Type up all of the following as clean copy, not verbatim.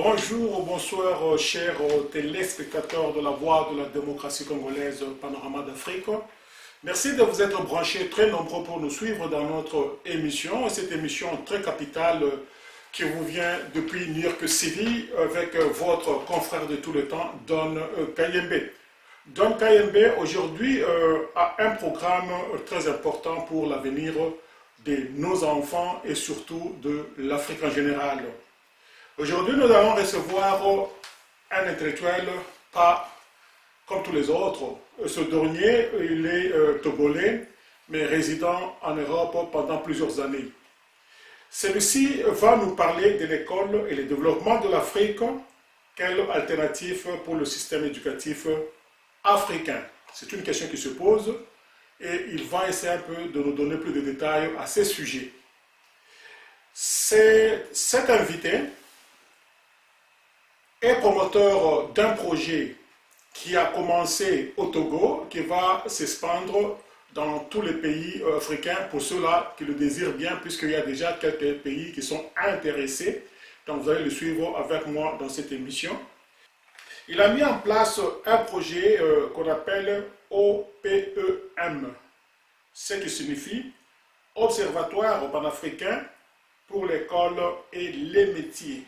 Bonjour ou bonsoir chers téléspectateurs de la Voix de la démocratie congolaise Panorama d'Afrique. Merci de vous être branchés très nombreux pour nous suivre dans notre émission. Cette émission très capitale qui vous vient depuis New York City avec votre confrère de tout le temps, Don Kayembe. Don Kayembe aujourd'hui a un programme très important pour l'avenir de nos enfants et surtout de l'Afrique en général. Aujourd'hui, nous allons recevoir un intellectuel pas comme tous les autres. Ce dernier, il est togolais, mais résident en Europe pendant plusieurs années. Celui-ci va nous parler de l'école et le développement de l'Afrique. Quelle alternative pour le système éducatif africain? C'est une question qui se pose et il va essayer un peu de nous donner plus de détails à ces sujets. Cet invité est promoteur d'un projet qui a commencé au Togo, qui va s'expandre dans tous les pays africains, pour ceux-là qui le désirent bien, puisqu'il y a déjà quelques pays qui sont intéressés. Donc vous allez le suivre avec moi dans cette émission. Il a mis en place un projet qu'on appelle OPEM, ce qui signifie Observatoire panafricain pour l'école et les métiers.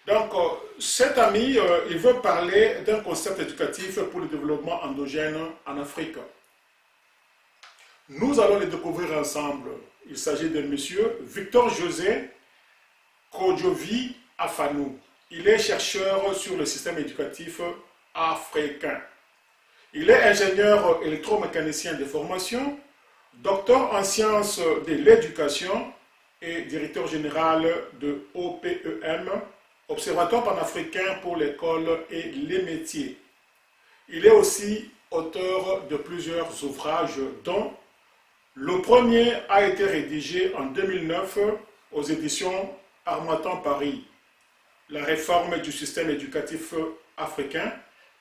Donc, cet ami, il veut parler d'un concept éducatif pour le développement endogène en Afrique. Nous allons le découvrir ensemble. Il s'agit de monsieur Victor José Kodjovi Afanou. Il est chercheur sur le système éducatif africain. Il est ingénieur électromécanicien de formation, docteur en sciences de l'éducation et directeur général de OPEM, Observatoire panafricain pour l'école et les métiers. Il est aussi auteur de plusieurs ouvrages dont le premier a été rédigé en 2009 aux éditions Harmattan Paris, La réforme du système éducatif africain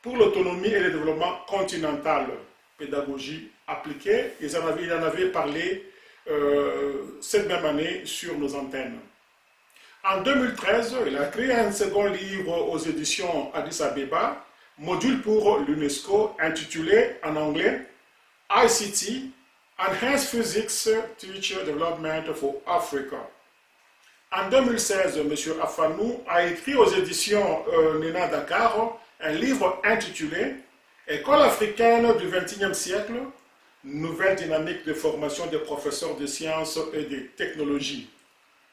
pour l'autonomie et le développement continental, pédagogie appliquée. Il en avait parlé cette même année sur nos antennes. En 2013, il a créé un second livre aux éditions Addis Abeba, module pour l'UNESCO, intitulé en anglais ICT, Enhanced Physics Teacher Development for Africa. En 2016, M. Afanou a écrit aux éditions Nena Dakar un livre intitulé École africaine du XXIe siècle, nouvelle dynamique de formation des professeurs de sciences et de technologies.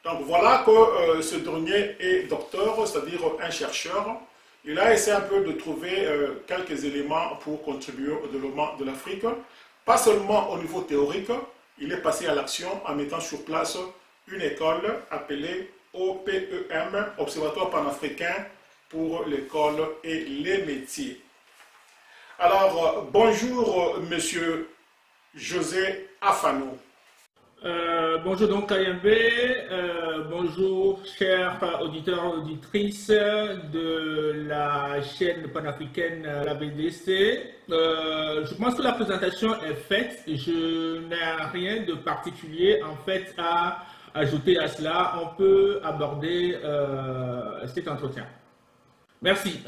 Donc voilà que ce dernier est docteur, c'est-à-dire un chercheur. Il a essayé un peu de trouver quelques éléments pour contribuer au développement de l'Afrique. Pas seulement au niveau théorique, il est passé à l'action en mettant sur place une école appelée OPEM, Observatoire panafricain pour l'école et les métiers. Alors, bonjour Monsieur José Afanou. Bonjour donc Kayembe, bonjour chers auditeurs et auditrices de la chaîne panafricaine la BDC. Je pense que la présentation est faite, je n'ai rien de particulier en fait à ajouter à cela. On peut aborder cet entretien. Merci.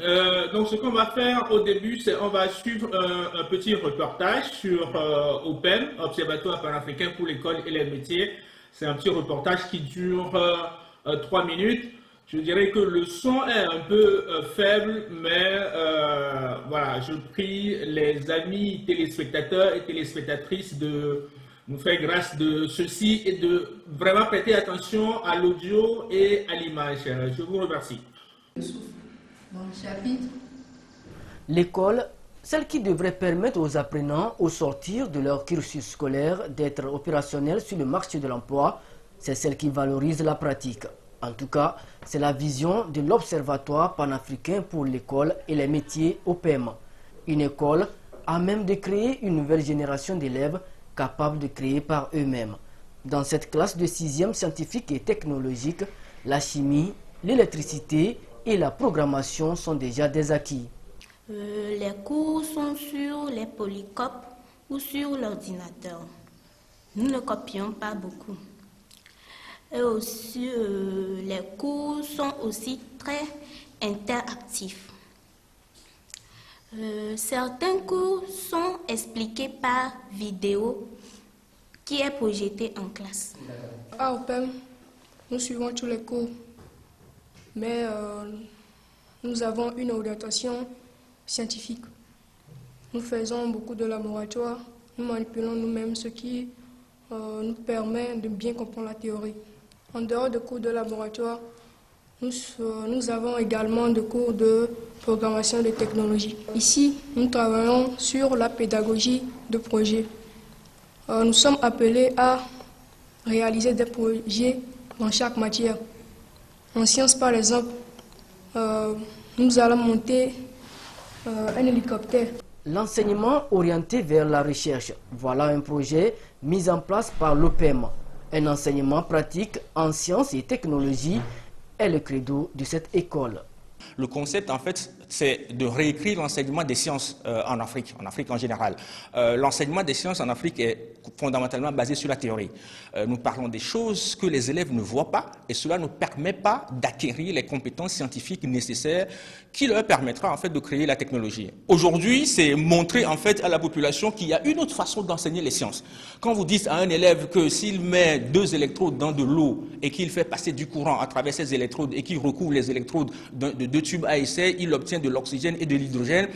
Donc ce qu'on va faire au début, c'est on va suivre un petit reportage sur OPEM, Observatoire panafricain pour l'école et les métiers. C'est un petit reportage qui dure 3 minutes. Je dirais que le son est un peu faible, mais voilà, je prie les amis téléspectateurs et téléspectatrices de nous faire grâce de ceci et de vraiment prêter attention à l'audio et à l'image. Je vous remercie. L'école, celle qui devrait permettre aux apprenants, au sortir de leur cursus scolaire, d'être opérationnels sur le marché de l'emploi, c'est celle qui valorise la pratique. En tout cas, c'est la vision de l'Observatoire panafricain pour l'école et les métiers OPEM. Une école à même de créer une nouvelle génération d'élèves capables de créer par eux-mêmes. Dans cette classe de 6e scientifique et technologique, la chimie, l'électricité et la programmation sont déjà des acquis. Les cours sont sur les polycopes ou sur l'ordinateur. Nous ne copions pas beaucoup. Et aussi, les cours sont aussi très interactif. Certains cours sont expliqués par vidéo qui est projetée en classe. À OPEM, nous suivons tous les cours, mais nous avons une orientation scientifique. Nous faisons beaucoup de laboratoires, nous manipulons nous-mêmes, ce qui nous permet de bien comprendre la théorie. En dehors des cours de laboratoire, nous avons également des cours de programmation de technologie. Ici, nous travaillons sur la pédagogie de projet. Nous sommes appelés à réaliser des projets dans chaque matière. En sciences, par exemple, nous allons monter un hélicoptère. L'enseignement orienté vers la recherche, voilà un projet mis en place par l'OPEM. Un enseignement pratique en sciences et technologies est le credo de cette école. Le concept, en fait, c'est de réécrire l'enseignement des sciences en Afrique en général. L'enseignement des sciences en Afrique est fondamentalement basé sur la théorie. Nous parlons des choses que les élèves ne voient pas et cela ne permet pas d'acquérir les compétences scientifiques nécessaires qui leur permettra en fait de créer la technologie. Aujourd'hui, c'est montrer en fait à la population qu'il y a une autre façon d'enseigner les sciences. Quand vous dites à un élève que s'il met 2 électrodes dans de l'eau et qu'il fait passer du courant à travers ces électrodes et qu'il recouvre les électrodes de 2 tubes à essai, il obtient de l'oxygène et de l'hydrogène,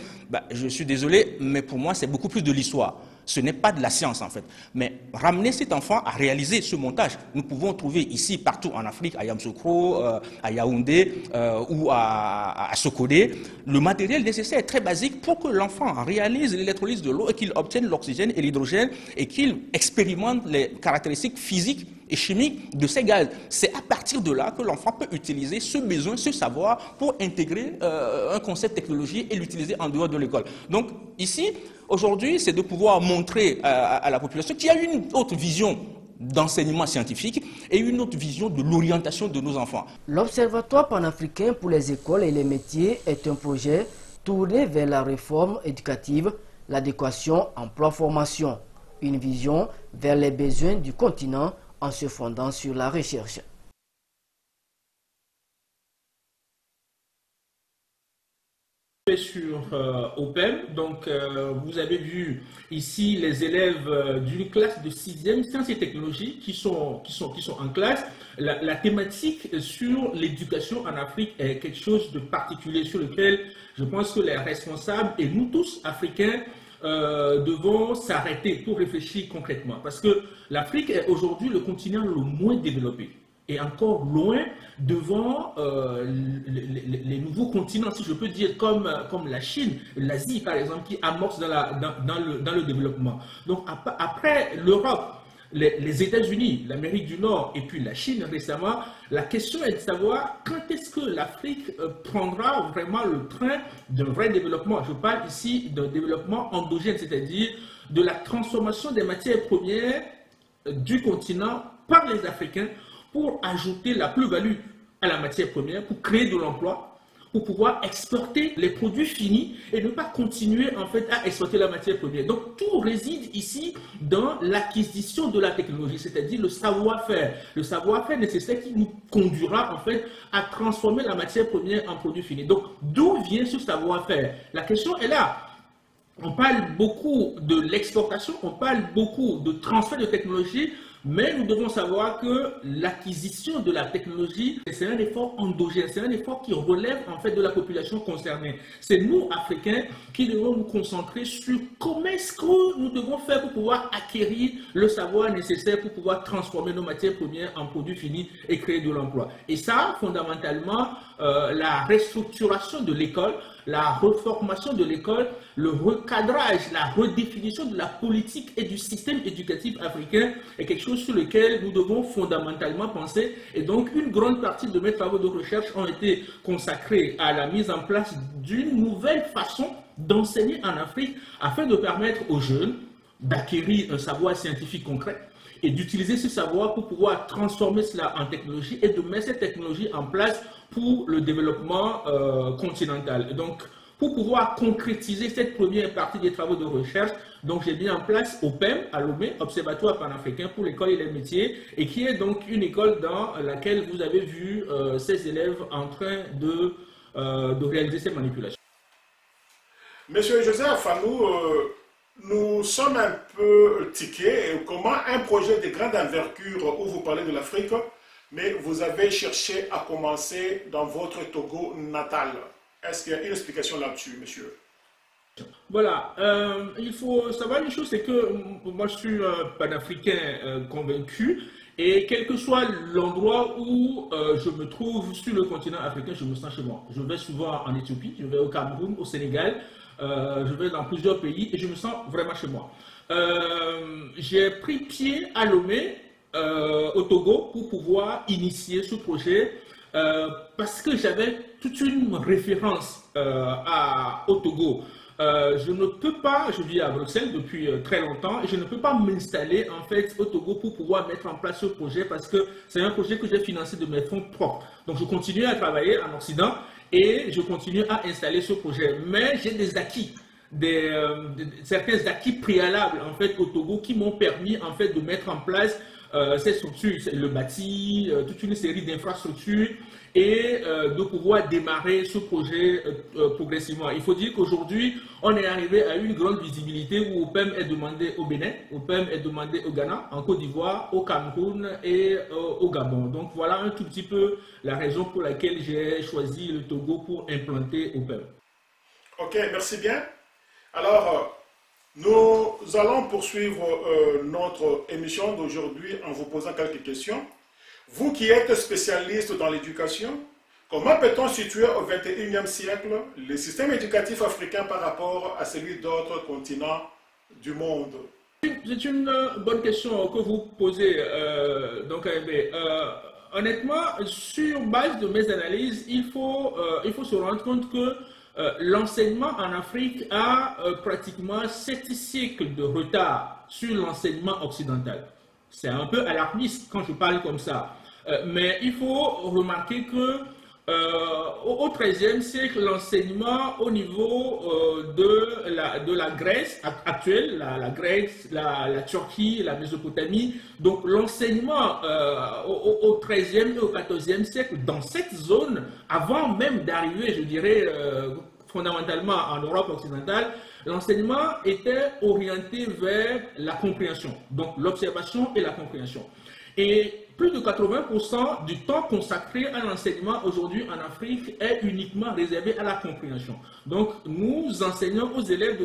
je suis désolé, mais pour moi c'est beaucoup plus de l'histoire. Ce n'est pas de la science en fait. Mais ramener cet enfant à réaliser ce montage, nous pouvons trouver ici, partout en Afrique, à Yamoussoukro, à Yaoundé ou à Sokodé, le matériel nécessaire très basique pour que l'enfant réalise l'électrolyse de l'eau et qu'il obtienne l'oxygène et l'hydrogène et qu'il expérimente les caractéristiques physiques et chimiques de ces gaz. C'est à partir de là que l'enfant peut utiliser ce besoin, ce savoir pour intégrer un concept technologie et l'utiliser en dehors de l'école. Donc ici, aujourd'hui, c'est de pouvoir montrer à la population qu'il y a une autre vision d'enseignement scientifique et une autre vision de l'orientation de nos enfants. L'Observatoire panafricain pour les écoles et les métiers est un projet tourné vers la réforme éducative, l'adéquation emploi-formation, une vision vers les besoins du continent en se fondant sur la recherche. Sur OPEM, donc vous avez vu ici les élèves d'une classe de 6e sciences et technologies qui sont en classe. La thématique sur l'éducation en Afrique est quelque chose de particulier sur lequel je pense que les responsables et nous tous africains devons s'arrêter pour réfléchir concrètement, parce que l'Afrique est aujourd'hui le continent le moins développé et encore loin devant les nouveaux continents, si je peux dire, comme la Chine, l'Asie par exemple, qui amorcent dans le développement. Donc après l'Europe, les États-Unis, l'Amérique du Nord et puis la Chine récemment, la question est de savoir quand est-ce que l'Afrique prendra vraiment le train d'un vrai développement. Je parle ici d'un développement endogène, c'est-à-dire de la transformation des matières premières du continent par les Africains pour ajouter la plus-value à la matière première, pour créer de l'emploi, pour pouvoir exporter les produits finis et ne pas continuer en fait à exploiter la matière première. Donc tout réside ici dans l'acquisition de la technologie, c'est-à-dire le savoir-faire nécessaire qui nous conduira en fait à transformer la matière première en produit fini. Donc d'où vient ce savoir-faire? La question est là. On parle beaucoup de l'exportation, on parle beaucoup de transfert de technologie, mais nous devons savoir que l'acquisition de la technologie, c'est un effort endogène, c'est un effort qui relève en fait de la population concernée. C'est nous, Africains, qui devons nous concentrer sur comment est-ce que nous devons faire pour pouvoir acquérir le savoir nécessaire pour pouvoir transformer nos matières premières en produits finis et créer de l'emploi. Et ça, fondamentalement, la restructuration de l'école, la reformation de l'école, le recadrage, la redéfinition de la politique et du système éducatif africain est quelque chose sur lequel nous devons fondamentalement penser. Et donc, une grande partie de mes travaux de recherche ont été consacrés à la mise en place d'une nouvelle façon d'enseigner en Afrique afin de permettre aux jeunes d'acquérir un savoir scientifique concret et d'utiliser ce savoir pour pouvoir transformer cela en technologie et de mettre cette technologie en place pour le développement continental. Et donc, pour pouvoir concrétiser cette première partie des travaux de recherche. Donc, j'ai mis en place OPEM, à Lomé, Observatoire panafricain pour l'école et les métiers, et qui est donc une école dans laquelle vous avez vu ces élèves en train de réaliser ces manipulations. Monsieur José Afanou, nous sommes un peu tiqués. Comment un projet de grande envergure où vous parlez de l'Afrique, mais vous avez cherché à commencer dans votre Togo natal? Est-ce qu'il y a une explication là-dessus, monsieur? Voilà, il faut savoir une chose, c'est que moi je suis panafricain convaincu, et quel que soit l'endroit où je me trouve sur le continent africain, je me sens chez moi. Je vais souvent en Éthiopie, je vais au Cameroun, au Sénégal, je vais dans plusieurs pays et je me sens vraiment chez moi. J'ai pris pied à Lomé, au Togo, pour pouvoir initier ce projet parce que j'avais toute une référence au Togo. Je ne peux pas, je vis à Bruxelles depuis très longtemps, et je ne peux pas m'installer en fait au Togo pour pouvoir mettre en place ce projet parce que c'est un projet que j'ai financé de mes fonds propres. Donc je continue à travailler en Occident et je continue à installer ce projet. Mais j'ai des acquis, certains acquis préalables en fait au Togo qui m'ont permis en fait de mettre en place ces structures, le bâti, toute une série d'infrastructures et de pouvoir démarrer ce projet progressivement. Il faut dire qu'aujourd'hui, on est arrivé à une grande visibilité où OPEM est demandé au Bénin, OPEM est demandé au Ghana, en Côte d'Ivoire, au Cameroun et au Gabon. Donc voilà un tout petit peu la raison pour laquelle j'ai choisi le Togo pour implanter OPEM. Ok, merci bien. Alors, nous allons poursuivre notre émission d'aujourd'hui en vous posant quelques questions. Vous qui êtes spécialiste dans l'éducation, comment peut-on situer au XXIe siècle le système éducatif africain par rapport à celui d'autres continents du monde? C'est une bonne question que vous posez, donc honnêtement, sur base de mes analyses, il faut se rendre compte que l'enseignement en Afrique a pratiquement 7 siècles de retard sur l'enseignement occidental. C'est un peu alarmiste quand je parle comme ça. Mais il faut remarquer que au XIIIe siècle, l'enseignement au niveau de la Grèce actuelle, la Grèce, la Turquie, la Mésopotamie, donc l'enseignement au XIIIe et au XIVe siècle, dans cette zone, avant même d'arriver, je dirais, fondamentalement en Europe occidentale, l'enseignement était orienté vers la compréhension, donc l'observation et la compréhension. Et plus de 80% du temps consacré à l'enseignement aujourd'hui en Afrique est uniquement réservé à la compréhension. Donc, nous enseignons aux élèves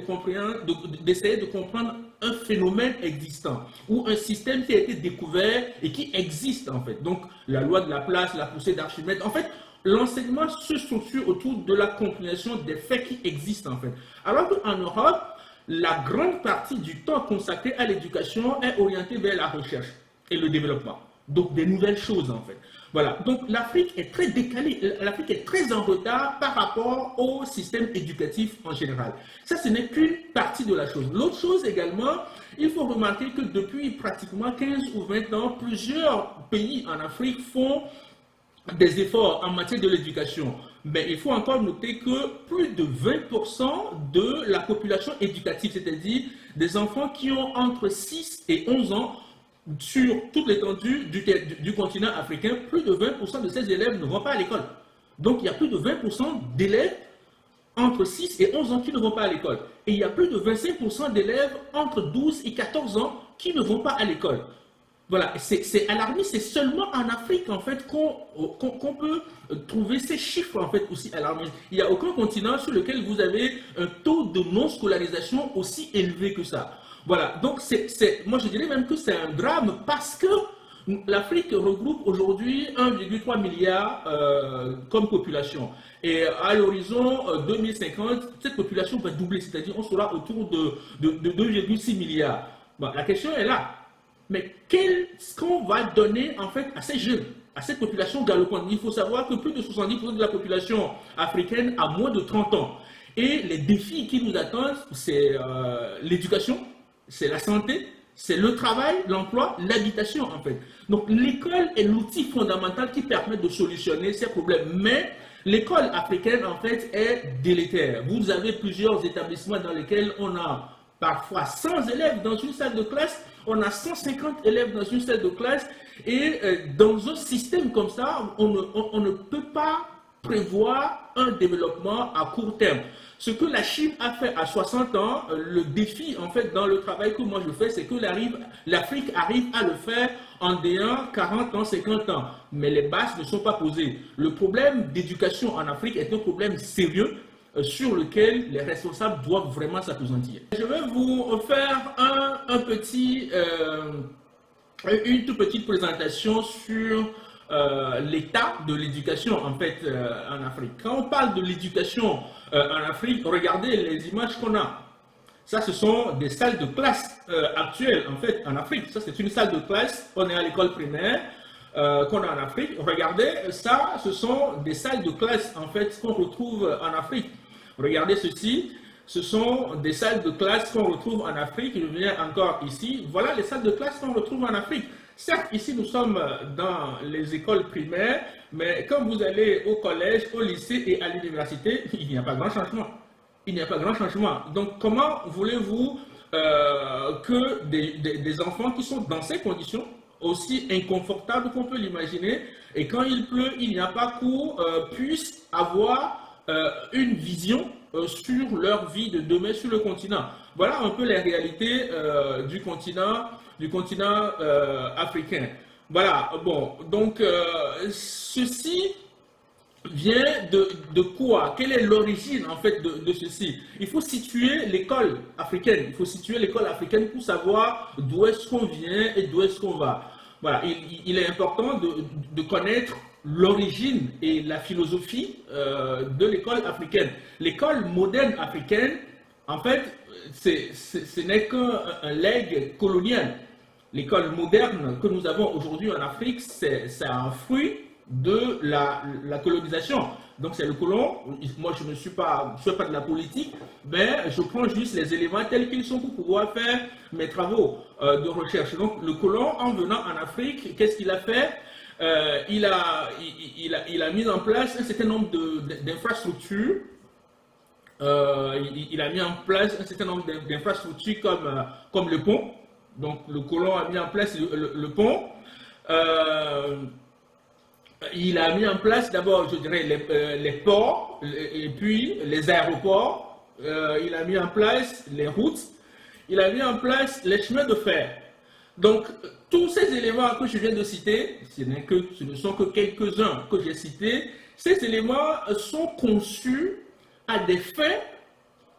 d'essayer de comprendre un phénomène existant ou un système qui a été découvert et qui existe en fait. Donc, la loi de Laplace, la poussée d'Archimède. En fait, l'enseignement se structure autour de la compréhension des faits qui existent en fait. Alors qu'en Europe, la grande partie du temps consacré à l'éducation est orientée vers la recherche et le développement. Donc des nouvelles choses en fait. Voilà, donc l'Afrique est très décalée, l'Afrique est très en retard par rapport au système éducatif en général. Ça, ce n'est qu'une partie de la chose. L'autre chose également, il faut remarquer que depuis pratiquement 15 ou 20 ans, plusieurs pays en Afrique font des efforts en matière de l'éducation. Mais il faut encore noter que plus de 20% de la population éducative, c'est-à-dire des enfants qui ont entre 6 et 11 ans, sur toute l'étendue du continent africain, plus de 20% de ces élèves ne vont pas à l'école. Donc il y a plus de 20% d'élèves entre 6 et 11 ans qui ne vont pas à l'école. Et il y a plus de 25% d'élèves entre 12 et 14 ans qui ne vont pas à l'école. Voilà, c'est alarmiste, c'est seulement en Afrique en fait qu'on peut trouver ces chiffres en fait aussi alarmistes. Il n'y a aucun continent sur lequel vous avez un taux de non-scolarisation aussi élevé que ça. Voilà, donc moi je dirais même que c'est un drame parce que l'Afrique regroupe aujourd'hui 1,3 milliard comme population. Et à l'horizon 2050, cette population va doubler, c'est-à-dire on sera autour de 2,6 milliards. Bon, la question est là. Mais qu'est-ce qu'on va donner en fait à ces jeunes, à cette population galopante? Il faut savoir que plus de 70% de la population africaine a moins de 30 ans. Et les défis qui nous attendent, c'est l'éducation, c'est la santé, c'est le travail, l'emploi, l'habitation en fait. Donc l'école est l'outil fondamental qui permet de solutionner ces problèmes. Mais L'école africaine, en fait, est délétère. Vous avez plusieurs établissements dans lesquels on a parfois 100 élèves dans une salle de classe, on a 150 élèves dans une salle de classe, et dans un système comme ça, on ne peut pas prévoir un développement à court terme. Ce que la Chine a fait à 60 ans, le défi en fait dans le travail que moi je fais, c'est que l'Afrique arrive à le faire en ayant 40 ans, 50 ans. Mais les bases ne sont pas posées. Le problème d'éducation en Afrique est un problème sérieux sur lequel les responsables doivent vraiment s'appesantir. Je vais vous faire une toute petite présentation sur l'état de l'éducation en fait en Afrique. Quand on parle de l'éducation en Afrique, regardez les images qu'on a. Ça, ce sont des salles de classe actuelles en fait en Afrique. Ça, c'est une salle de classe. On est à l'école primaire qu'on a en Afrique. Regardez, ça, ce sont des salles de classe en fait qu'on retrouve en Afrique. Regardez ceci. Ce sont des salles de classe qu'on retrouve en Afrique. Je viens encore ici. Voilà les salles de classe qu'on retrouve en Afrique. Certes, ici, nous sommes dans les écoles primaires, mais quand vous allez au collège, au lycée et à l'université, il n'y a pas grand changement. Il n'y a pas grand changement. Donc, comment voulez-vous que des enfants qui sont dans ces conditions, aussi inconfortables qu'on peut l'imaginer, et quand il pleut, il n'y a pas cours, puissent avoir une vision sur leur vie de demain sur le continent. Voilà un peu les réalités du continent africain. Voilà, bon, donc ceci vient de quoi? Quelle est l'origine en fait de ceci? Il faut situer l'école africaine, pour savoir d'où est-ce qu'on vient et d'où est-ce qu'on va. Voilà, il est important de connaître l'origine et la philosophie de l'école africaine. L'école moderne africaine, en fait, ce n'est qu'un legs colonial. L'école moderne que nous avons aujourd'hui en Afrique, c'est un fruit de la colonisation. Donc c'est le colon. Moi, je ne suis pas de la politique, mais je prends juste les éléments tels qu'ils sont pour pouvoir faire mes travaux de recherche. Donc le colon, en venant en Afrique, qu'est-ce qu'il a fait? Il a mis en place un certain nombre d'infrastructures. Il a mis en place un certain nombre d'infrastructures comme le pont. Donc le colon a mis en place le pont. Il a mis en place d'abord, je dirais, les ports et puis les aéroports. Il a mis en place les routes. Il a mis en place les chemins de fer. Donc tous ces éléments que je viens de citer, ce ne sont que quelques-uns que j'ai cités, ces éléments sont conçus à des fins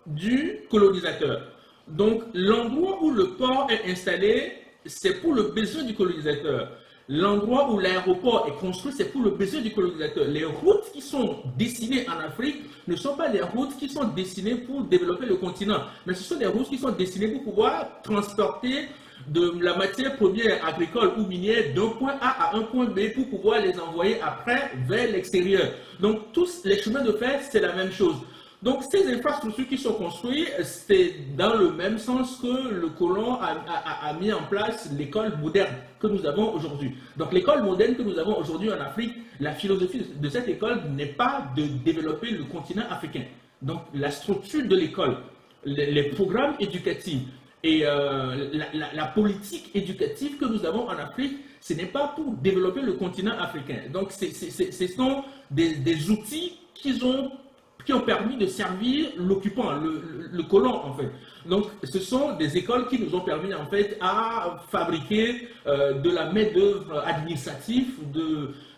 du colonisateur. Donc l'endroit où le port est installé, c'est pour le besoin du colonisateur. L'endroit où l'aéroport est construit, c'est pour le besoin du colonisateur. Les routes qui sont dessinées en Afrique ne sont pas des routes qui sont dessinées pour développer le continent, mais ce sont des routes qui sont dessinées pour pouvoir transporter de la matière première agricole ou minière d'un point A à un point B pour pouvoir les envoyer après vers l'extérieur. Donc tous les chemins de fer, c'est la même chose. Donc ces infrastructures qui sont construites, c'est dans le même sens que le colon a mis en place l'école moderne que nous avons aujourd'hui. Donc l'école moderne que nous avons aujourd'hui en Afrique, la philosophie de cette école n'est pas de développer le continent africain. Donc la structure de l'école, les programmes éducatifs et la politique éducative que nous avons en Afrique, ce n'est pas pour développer le continent africain. Donc ce sont des outils qui ont permis de servir l'occupant, le colon en fait. Donc ce sont des écoles qui nous ont permis en fait à fabriquer de la main-d'œuvre administrative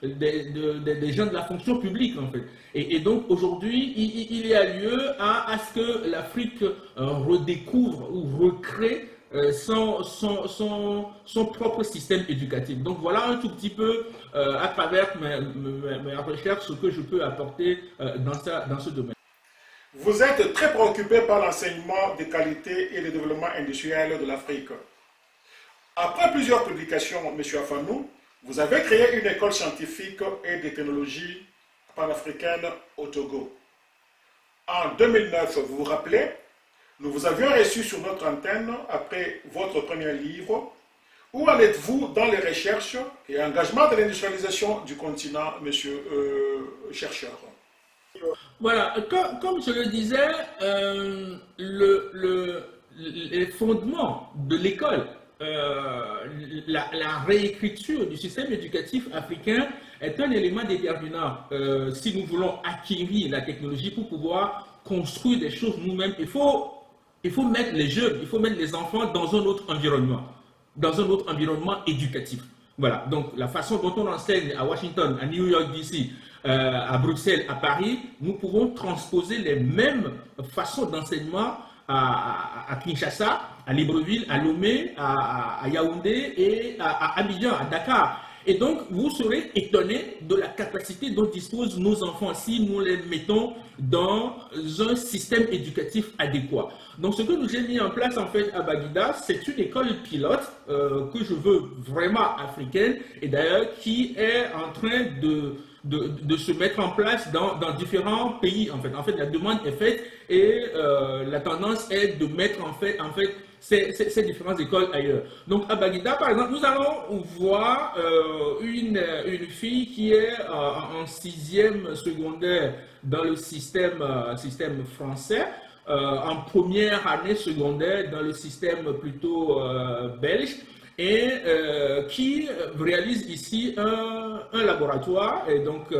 des gens de la fonction publique en fait. Et donc aujourd'hui il y a lieu à ce que l'Afrique redécouvre ou recrée son propre système éducatif. Donc voilà un tout petit peu à travers mes recherches ce que je peux apporter dans ce domaine. Vous êtes très préoccupé par l'enseignement de qualité et le développement industriel de l'Afrique. Après plusieurs publications, M. Afanou, vous avez créé une école scientifique et de technologie panafricaine au Togo. En 2009, vous vous rappelez, nous vous avions reçu sur notre antenne après votre premier livre. Où en êtes-vous dans les recherches et engagements de l'industrialisation du continent, monsieur chercheur? Voilà, comme je le disais, les fondements de l'école, la réécriture du système éducatif africain est un élément déterminant. Si nous voulons acquérir la technologie pour pouvoir construire des choses nous-mêmes, il faut mettre les jeunes, il faut mettre les enfants dans un autre environnement éducatif. Voilà, donc la façon dont on enseigne à Washington, à New York DC, à Bruxelles, à Paris, nous pouvons transposer les mêmes façons d'enseignement à Kinshasa, à Libreville, à Lomé, à Yaoundé et à Abidjan, à Dakar. Et donc, vous serez étonné de la capacité dont disposent nos enfants si nous les mettons dans un système éducatif adéquat. Donc, ce que nous avons mis en place en fait à Baguida, c'est une école pilote que je veux vraiment africaine et d'ailleurs qui est en train de se mettre en place dans différents pays. En fait, la demande est faite et la tendance est de mettre en fait ces différentes écoles ailleurs. Donc à Baguida, par exemple, nous allons voir une fille qui est en 6e secondaire dans le système français, en première année secondaire dans le système plutôt belge, et qui réalise ici un laboratoire. Et donc,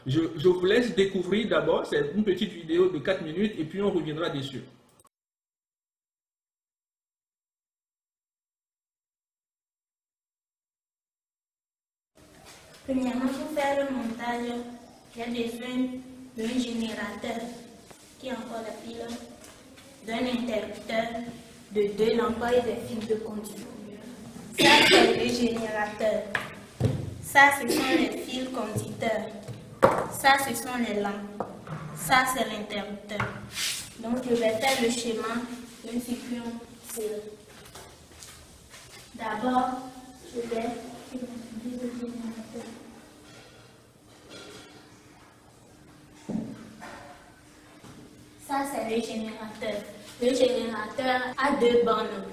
je vous laisse découvrir d'abord, c'est une petite vidéo de 4 minutes, et puis on reviendra dessus. Premièrement, pour faire le montage, j'ai besoin d'un générateur qui est encore la pile, d'un interrupteur, de 2 lampes et des fils de conduite. Ça, c'est le générateur. Ça, ce sont les fils conducteurs. Ça, ce sont les lampes. Ça, c'est l'interrupteur. Donc, je vais faire le schéma d'un circuit serré. D'abord, je vais utiliser le générateur. Ça, c'est le générateur. Le générateur a 2 bornes.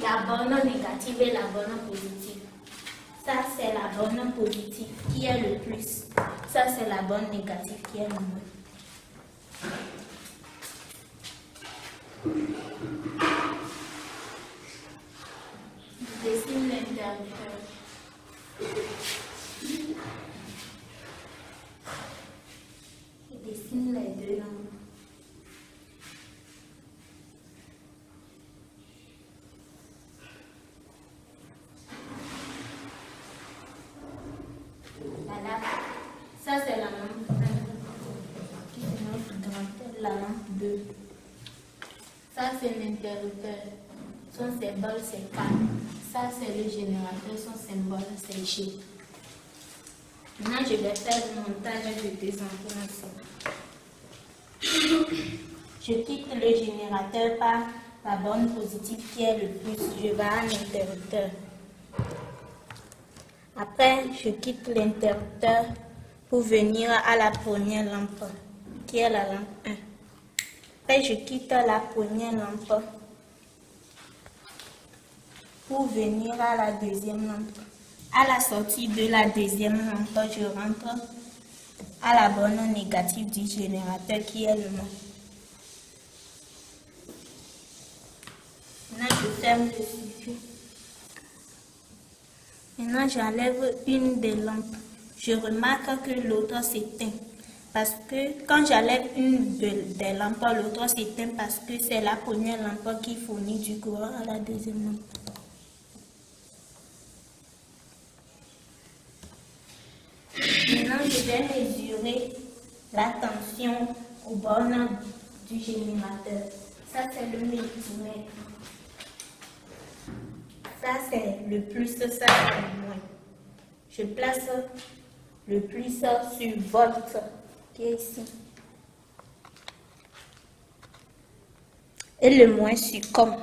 La borne négative et la borne positive. Ça, c'est la borne positive qui est le plus. Ça, c'est la borne négative qui est le moins. Je dessine l'interrupteur. Je dessine les 2 lampes. Ça, c'est la lampe 1, la lampe 2. Ça, c'est l'interrupteur. Son symbole, c'est K. Ça, c'est le générateur. Son symbole, c'est G. Maintenant, je vais faire le montage de 2 ensemble. Je quitte le générateur par la borne positive qui est le plus. Je vais à l'interrupteur. Après, je quitte l'interrupteur pour venir à la première lampe, qui est la lampe 1. Après, je quitte la première lampe pour venir à la deuxième lampe. À la sortie de la deuxième lampe, je rentre à la borne négative du générateur, qui est le moins. Maintenant, je ferme le circuit. Maintenant, j'enlève une des lampes. Je remarque que l'autre s'éteint. Parce que quand j'enlève une des lampes, l'autre s'éteint parce que c'est la première lampe qui fournit du courant à la deuxième lampe. Maintenant, je vais mesurer la tension aux bornes du générateur. Ça, c'est le multimètre. Ça, c'est le plus, ça, c'est le moins. Je place le plus sur volt, qui est ici. Et le moins sur com.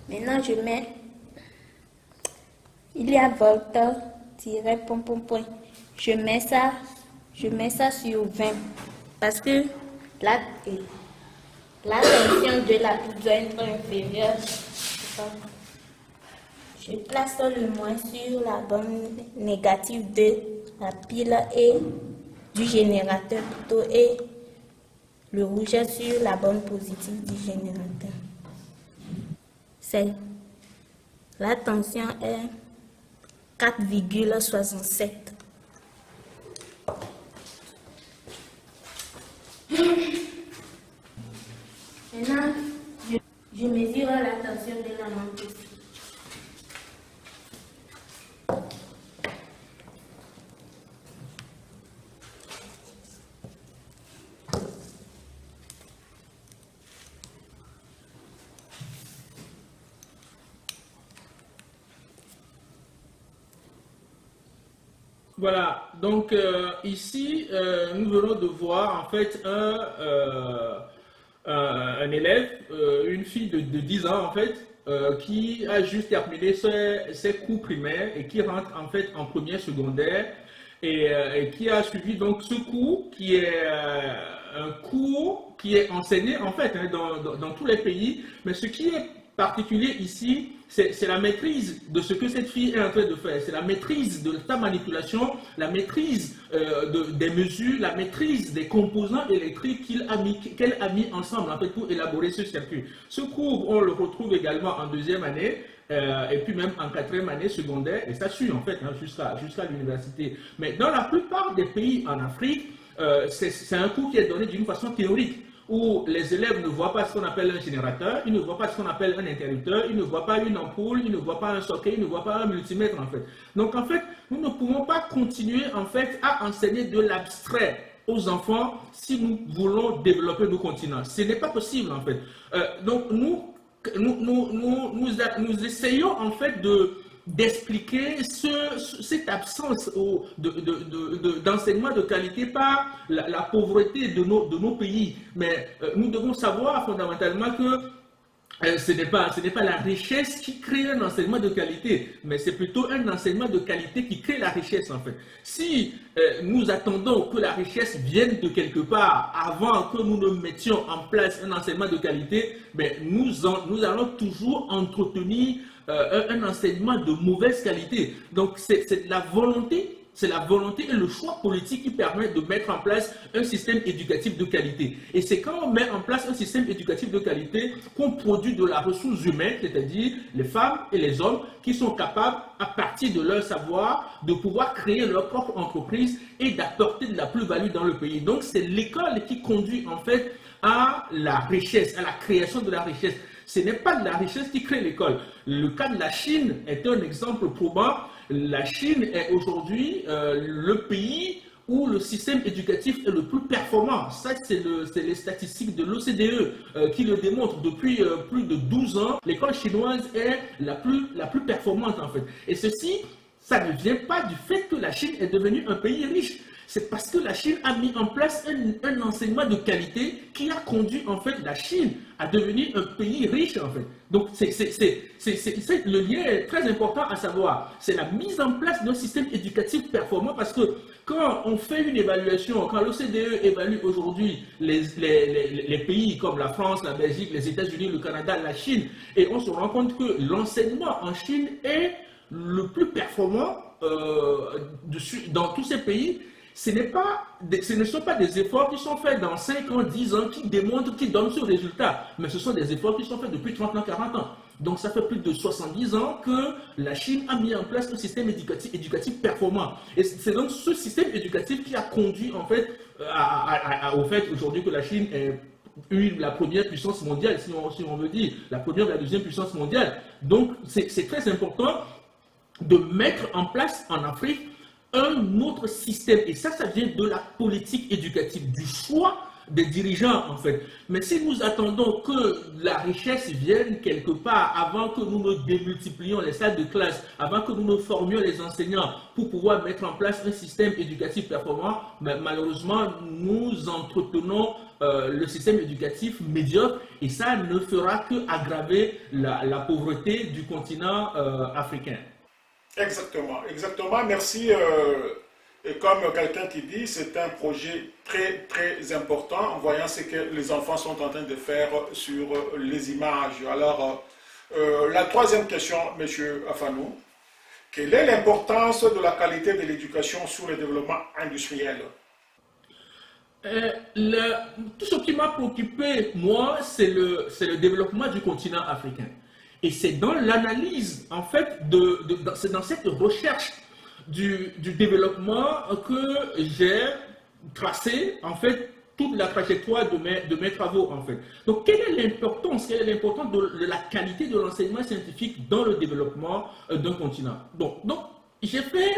Maintenant, je mets, il y a volt, tiret, point. Je mets ça sur 20. Parce que la tension de la poutre doit être inférieure. Je place le moins sur la bande négative de la pile et du générateur plutôt et le rouge sur la bande positive du générateur. La tension est 4,67. Maintenant, je mesure la tension de la lampe. Voilà, donc ici, nous venons de voir en fait un élève, une fille de 10 ans en fait, qui a juste terminé ses cours primaires et qui rentre en fait en première secondaire et qui a suivi donc ce cours qui est un cours qui est enseigné en fait dans tous les pays, mais ce qui est particulier ici, c'est la maîtrise de ce que cette fille est en train de faire. C'est la maîtrise de sa manipulation, la maîtrise des mesures, la maîtrise des composants électriques qu'elle a mis ensemble en fait, pour élaborer ce circuit. Ce cours, on le retrouve également en deuxième année, et puis même en quatrième année secondaire, et ça suit en fait jusqu'à l'université. Mais dans la plupart des pays en Afrique, c'est un cours qui est donné d'une façon théorique, où les élèves ne voient pas ce qu'on appelle un générateur, ils ne voient pas ce qu'on appelle un interrupteur, ils ne voient pas une ampoule, ils ne voient pas un socket, ils ne voient pas un multimètre en fait. Donc en fait, nous ne pouvons pas continuer en fait à enseigner de l'abstrait aux enfants si nous voulons développer nos continents. Ce n'est pas possible en fait. Donc nous essayons en fait d'expliquer cette absence d'enseignement de qualité par la pauvreté de nos pays. Mais nous devons savoir fondamentalement que ce n'est pas la richesse qui crée un enseignement de qualité, mais c'est plutôt un enseignement de qualité qui crée la richesse en fait. Si nous attendons que la richesse vienne de quelque part avant que nous ne mettions en place un enseignement de qualité, ben nous allons toujours entretenir un enseignement de mauvaise qualité. Donc c'est la volonté et le choix politique qui permet de mettre en place un système éducatif de qualité. Et c'est quand on met en place un système éducatif de qualité qu'on produit de la ressource humaine, c'est-à-dire les femmes et les hommes qui sont capables, à partir de leur savoir, de pouvoir créer leur propre entreprise et d'apporter de la plus-value dans le pays. Donc c'est l'école qui conduit en fait à la richesse, à la création de la richesse. Ce n'est pas de la richesse qui crée l'école. Le cas de la Chine est un exemple probant. La Chine est aujourd'hui le pays où le système éducatif est le plus performant. Ça, c'est les statistiques de l'OCDE qui le démontrent depuis plus de 12 ans. L'école chinoise est la plus performante en fait. Et ceci, ça ne vient pas du fait que la Chine est devenue un pays riche. C'est parce que la Chine a mis en place un enseignement de qualité qui a conduit en fait la Chine à devenir un pays riche en fait. Donc le lien est très important à savoir. C'est la mise en place d'un système éducatif performant parce que quand on fait une évaluation, quand l'OCDE évalue aujourd'hui les pays comme la France, la Belgique, les États-Unis, le Canada, la Chine, et on se rend compte que l'enseignement en Chine est le plus performant dans tous ces pays. Ce ne sont pas des efforts qui sont faits dans 5 ans, 10 ans, qui démontrent, qui donnent ce résultat, mais ce sont des efforts qui sont faits depuis 30 ans, 40 ans. Donc ça fait plus de 70 ans que la Chine a mis en place un système éducatif performant. Et c'est donc ce système éducatif qui a conduit en fait au fait aujourd'hui que la Chine est la première puissance mondiale, si on veut dire, la première ou la deuxième puissance mondiale. Donc c'est très important de mettre en place en Afrique un autre système, et ça vient de la politique éducative, du choix des dirigeants en fait. Mais si nous attendons que la richesse vienne quelque part avant que nous ne démultiplions les salles de classe, avant que nous ne formions les enseignants pour pouvoir mettre en place un système éducatif performant, malheureusement nous entretenons le système éducatif médiocre et ça ne fera qu'aggraver la pauvreté du continent africain. Exactement, exactement. Merci. Et comme quelqu'un qui dit, c'est un projet très, très important en voyant ce que les enfants sont en train de faire sur les images. Alors, La troisième question, M. Afanou. Quelle est l'importance de la qualité de l'éducation sur le développement industriel? Tout ce qui m'a préoccupé, moi, c'est le développement du continent africain. Et c'est dans l'analyse, en fait, c'est dans cette recherche du développement que j'ai tracé, en fait, toute la trajectoire de mes travaux, en fait. Donc, quelle est l'importance de la qualité de l'enseignement scientifique dans le développement d'un continent? Donc j'ai fait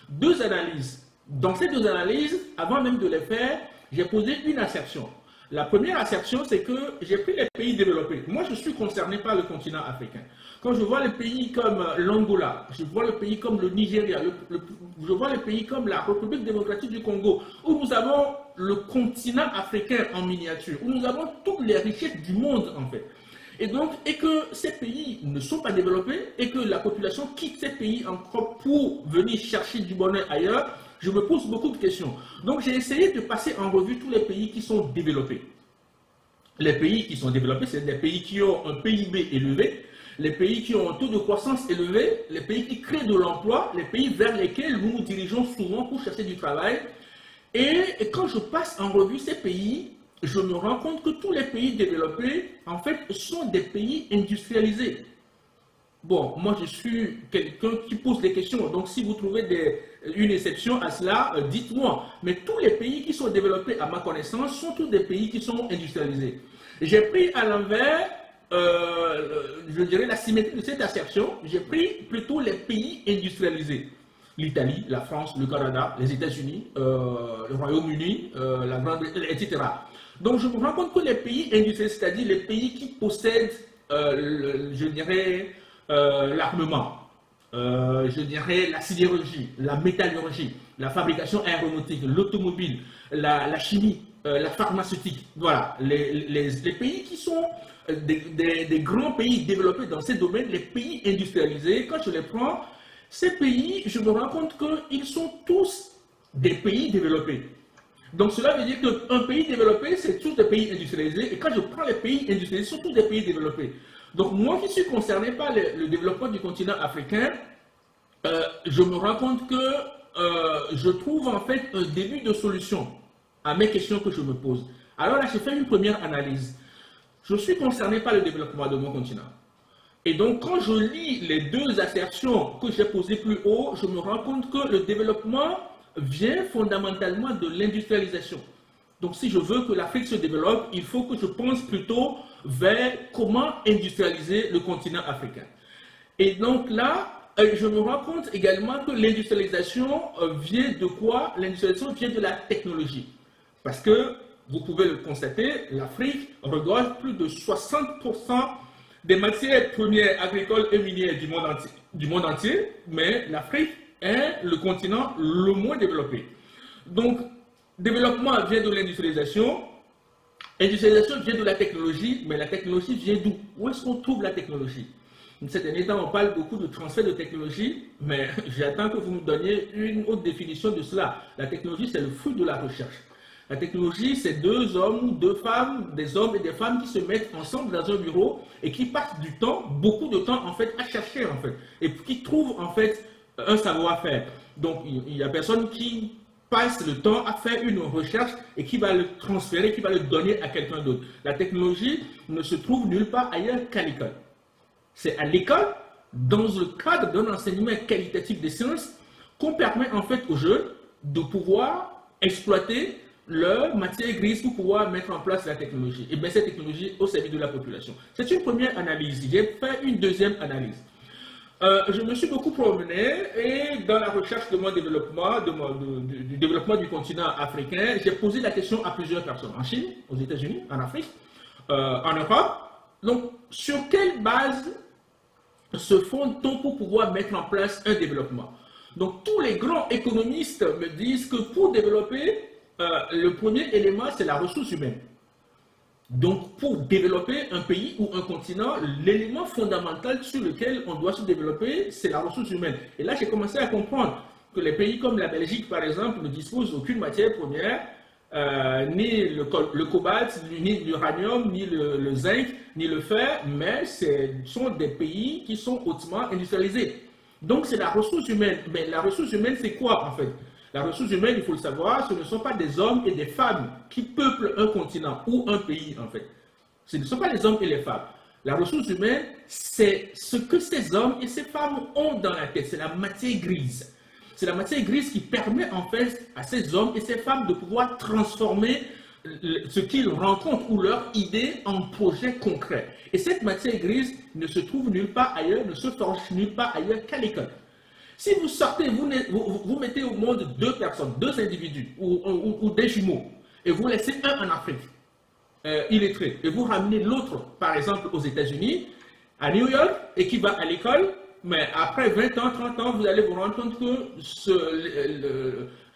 deux analyses. Dans ces deux analyses, avant même de les faire, j'ai posé une assertion. La première assertion, c'est que j'ai pris les pays développés. Moi, je suis concerné par le continent africain. Quand je vois les pays comme l'Angola, je vois le pays comme le Nigeria, je vois les pays comme la République démocratique du Congo, où nous avons le continent africain en miniature, où nous avons toutes les richesses du monde, en fait. Et que ces pays ne sont pas développés, et que la population quitte ces pays encore pour venir chercher du bonheur ailleurs, je me pose beaucoup de questions. Donc j'ai essayé de passer en revue tous les pays qui sont développés. Les pays qui sont développés, c'est des pays qui ont un PIB élevé, les pays qui ont un taux de croissance élevé, les pays qui créent de l'emploi, les pays vers lesquels nous nous dirigeons souvent pour chercher du travail. Et quand je passe en revue ces pays, je me rends compte que tous les pays développés, en fait, sont des pays industrialisés. Bon, moi je suis quelqu'un qui pose des questions, donc si vous trouvez une exception à cela, dites-moi. Mais tous les pays qui sont développés à ma connaissance sont tous des pays qui sont industrialisés. J'ai pris à l'envers, je dirais, la symétrie de cette assertion, j'ai pris plutôt les pays industrialisés. L'Italie, la France, le Canada, les États-Unis, le Royaume-Uni, la Grande-Bretagne, etc. Donc je me rends compte que les pays industrialisés, c'est-à-dire les pays qui possèdent, je dirais, l'armement, je dirais la sidérurgie, la métallurgie, la fabrication aéronautique, l'automobile, la chimie, la pharmaceutique. Voilà, les pays qui sont des grands pays développés dans ces domaines, les pays industrialisés, quand je les prends, ces pays, je me rends compte qu'ils sont tous des pays développés. Donc cela veut dire qu'un pays développé, c'est tous des pays industrialisés, et quand je prends les pays industrialisés, ce sont tous des pays développés. Donc moi qui suis concerné par le développement du continent africain, je me rends compte que je trouve en fait un début de solution à mes questions que je me pose. Alors là, j'ai fait une première analyse. Je suis concerné par le développement de mon continent. Et donc quand je lis les deux assertions que j'ai posées plus haut, je me rends compte que le développement vient fondamentalement de l'industrialisation. Donc si je veux que l'Afrique se développe, il faut que je pense plutôt vers comment industrialiser le continent africain. Et donc là, je me rends compte également que l'industrialisation vient de quoi? L'industrialisation vient de la technologie. Parce que, vous pouvez le constater, l'Afrique regorge plus de 60% des matières premières agricoles et minières du monde entier, mais l'Afrique est le continent le moins développé. Donc, développement vient de l'industrialisation, industrialisation vient de la technologie, mais la technologie vient d'où? Où est-ce qu'on trouve la technologie? Ces derniers temps, on parle beaucoup de transfert de technologie, mais j'attends que vous me donniez une autre définition de cela. La technologie, c'est le fruit de la recherche. La technologie, c'est deux hommes ou deux femmes, des hommes et des femmes qui se mettent ensemble dans un bureau et qui passent du temps, beaucoup de temps en fait, à chercher en fait, et qui trouvent en fait un savoir-faire. Donc, il n'y a personne qui passe le temps à faire une recherche et qui va le transférer, qui va le donner à quelqu'un d'autre. La technologie ne se trouve nulle part ailleurs qu'à l'école. C'est à l'école, dans le cadre d'un enseignement qualitatif des sciences, qu'on permet en fait aux jeunes de pouvoir exploiter leur matière grise pour pouvoir mettre en place la technologie. Et bien cette technologie au service de la population. C'est une première analyse. J'ai fait une deuxième analyse. Je me suis beaucoup promené et dans la recherche de mon développement, du développement du continent africain, j'ai posé la question à plusieurs personnes. En Chine, aux États-Unis, en Afrique, en Europe. Donc, sur quelle base se fonde-t-on pour pouvoir mettre en place un développement? Donc, tous les grands économistes me disent que pour développer, le premier élément, c'est la ressource humaine. Donc, pour développer un pays ou un continent, l'élément fondamental sur lequel on doit se développer, c'est la ressource humaine. Et là, j'ai commencé à comprendre que les pays comme la Belgique, par exemple, ne disposent d'aucune matière première ni le cobalt, ni l'uranium, ni le zinc, ni le fer, mais ce sont des pays qui sont hautement industrialisés. Donc c'est la ressource humaine. Mais la ressource humaine, c'est quoi en fait? La ressource humaine, il faut le savoir, ce ne sont pas des hommes et des femmes qui peuplent un continent ou un pays en fait. Ce ne sont pas les hommes et les femmes. La ressource humaine, c'est ce que ces hommes et ces femmes ont dans la tête, c'est la matière grise. C'est la matière grise qui permet en fait à ces hommes et ces femmes de pouvoir transformer ce qu'ils rencontrent ou leurs idées en projets concrets. Et cette matière grise ne se trouve nulle part ailleurs, ne se forge nulle part ailleurs qu'à l'école. Si vous sortez, vous mettez au monde deux personnes, deux individus ou des jumeaux, et vous laissez un en Afrique, illettré, et vous ramenez l'autre, par exemple, aux États-Unis, à New York, et qui va à l'école, mais après 20 ans, 30 ans, vous allez vous rendre compte que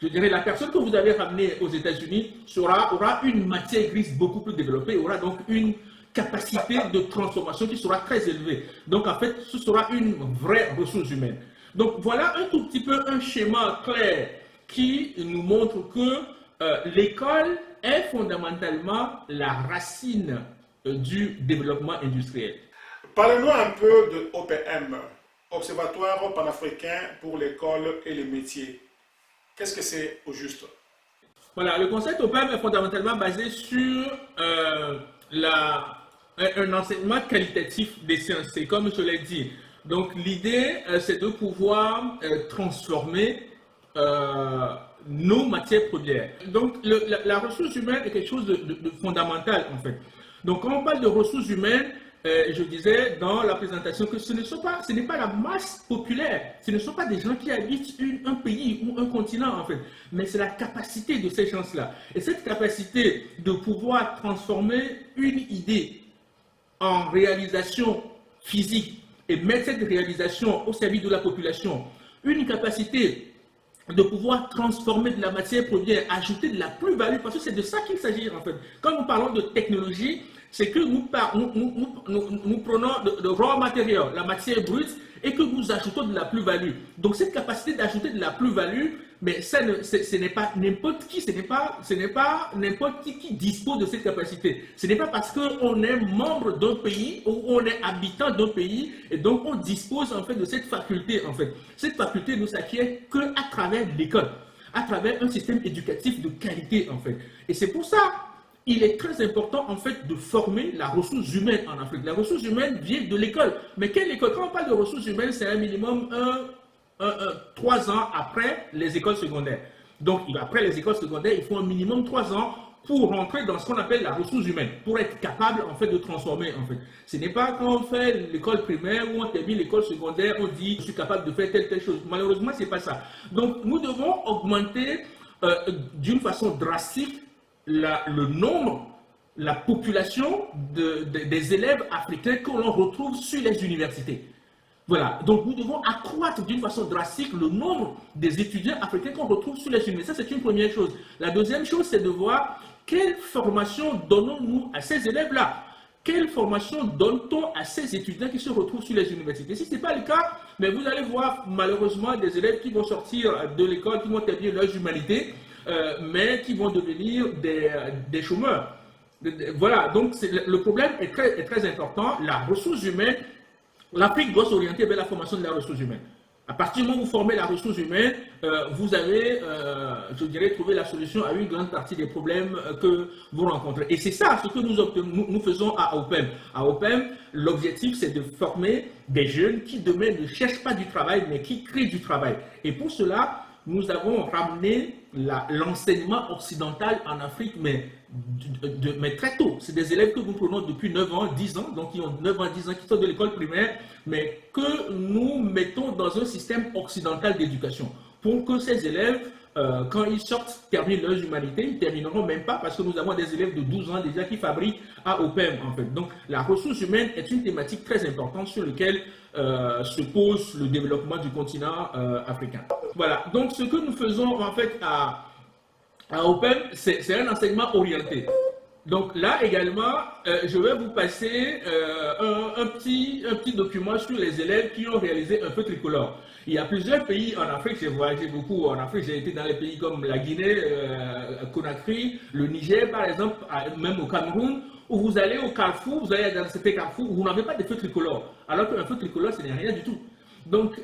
je dirais, la personne que vous avez ramenée aux États-Unis aura une matière grise beaucoup plus développée, aura donc une capacité de transformation qui sera très élevée. Donc en fait, ce sera une vraie ressource humaine. Donc voilà un tout petit peu un schéma clair qui nous montre que l'école est fondamentalement la racine du développement industriel. Parlez-nous un peu de OPM, Observatoire panafricain pour l'école et les métiers. Qu'est-ce que c'est au juste? Voilà, le concept OPM est fondamentalement basé sur un enseignement qualitatif des sciences, c'est comme je l'ai dit. Donc l'idée, c'est de pouvoir transformer nos matières premières. Donc la ressource humaine est quelque chose de fondamental en fait. Donc quand on parle de ressources humaines, je disais dans la présentation que ce n'est pas la masse populaire, ce ne sont pas des gens qui habitent un pays ou un continent en fait, mais c'est la capacité de ces gens-là. Et cette capacité de pouvoir transformer une idée en réalisation physique et mettre cette réalisation au service de la population, une capacité de pouvoir transformer de la matière première, ajouter de la plus-value, parce que c'est de ça qu'il s'agit en fait. Quand nous parlons de technologie, c'est que nous prenons de raw material, la matière brute, et que nous ajoutons de la plus-value. Donc cette capacité d'ajouter de la plus-value, mais ce n'est pas n'importe qui, ce n'est pas n'importe qui dispose de cette capacité. Ce n'est pas parce qu'on est membre d'un pays ou on est habitant d'un pays, et donc on dispose en fait de cette faculté en fait. Cette faculté ne s'acquiert qu'à travers l'école, à travers un système éducatif de qualité en fait. Et c'est pour ça il est très important en fait de former la ressource humaine en Afrique. La ressource humaine vient de l'école. Mais quelle école? Quand on parle de ressources humaines, c'est un minimum 3 ans après les écoles secondaires. Donc après les écoles secondaires, il faut un minimum 3 ans pour rentrer dans ce qu'on appelle la ressource humaine, pour être capable en fait de transformer en fait. Ce n'est pas quand on fait l'école primaire ou on termine l'école secondaire, on dit je suis capable de faire telle chose. Malheureusement, c'est pas ça. Donc nous devons augmenter d'une façon drastique le nombre, la population des élèves africains que l'on retrouve sur les universités. Voilà, donc nous devons accroître d'une façon drastique le nombre des étudiants africains qu'on retrouve sur les universités. Ça, c'est une première chose. La deuxième chose, c'est de voir quelle formation donnons-nous à ces élèves-là. Quelle formation donne-t-on à ces étudiants qui se retrouvent sur les universités? Si ce n'est pas le cas, mais vous allez voir malheureusement des élèves qui vont sortir de l'école, qui vont terminer leurs humanités, mais qui vont devenir des chômeurs. Voilà, donc le problème est très important. La ressource humaine, l'Afrique doit s'orienter vers la formation de la ressource humaine. À partir du moment où vous formez la ressource humaine, vous avez, je dirais, trouvé la solution à une grande partie des problèmes que vous rencontrez. Et c'est ça ce que nous faisons à OPM. À OPM, l'objectif, c'est de former des jeunes qui demain ne cherchent pas du travail, mais qui créent du travail. Et pour cela, nous avons ramené l'enseignement occidental en Afrique, mais très tôt. C'est des élèves que nous prenons depuis 9 ans, 10 ans, donc qui ont 9 ans, 10 ans, qui sont de l'école primaire, mais que nous mettons dans un système occidental d'éducation pour que ces élèves, quand ils sortent, terminent leurs humanités, ils ne termineront même pas parce que nous avons des élèves de 12 ans déjà qui fabriquent à OPM en fait. Donc la ressource humaine est une thématique très importante sur laquelle se pose le développement du continent africain. Voilà, donc ce que nous faisons en fait à OPM, c'est un enseignement orienté. Donc là également, je vais vous passer un petit document sur les élèves qui ont réalisé un feu tricolore. Il y a plusieurs pays en Afrique, j'ai voyagé beaucoup en Afrique, j'ai été dans les pays comme la Guinée, Conakry, le Niger par exemple, même au Cameroun, où vous allez au carrefour, vous allez dans certains carrefours où vous n'avez pas de feu tricolore, alors qu'un feu tricolore, ce n'est rien du tout. Donc,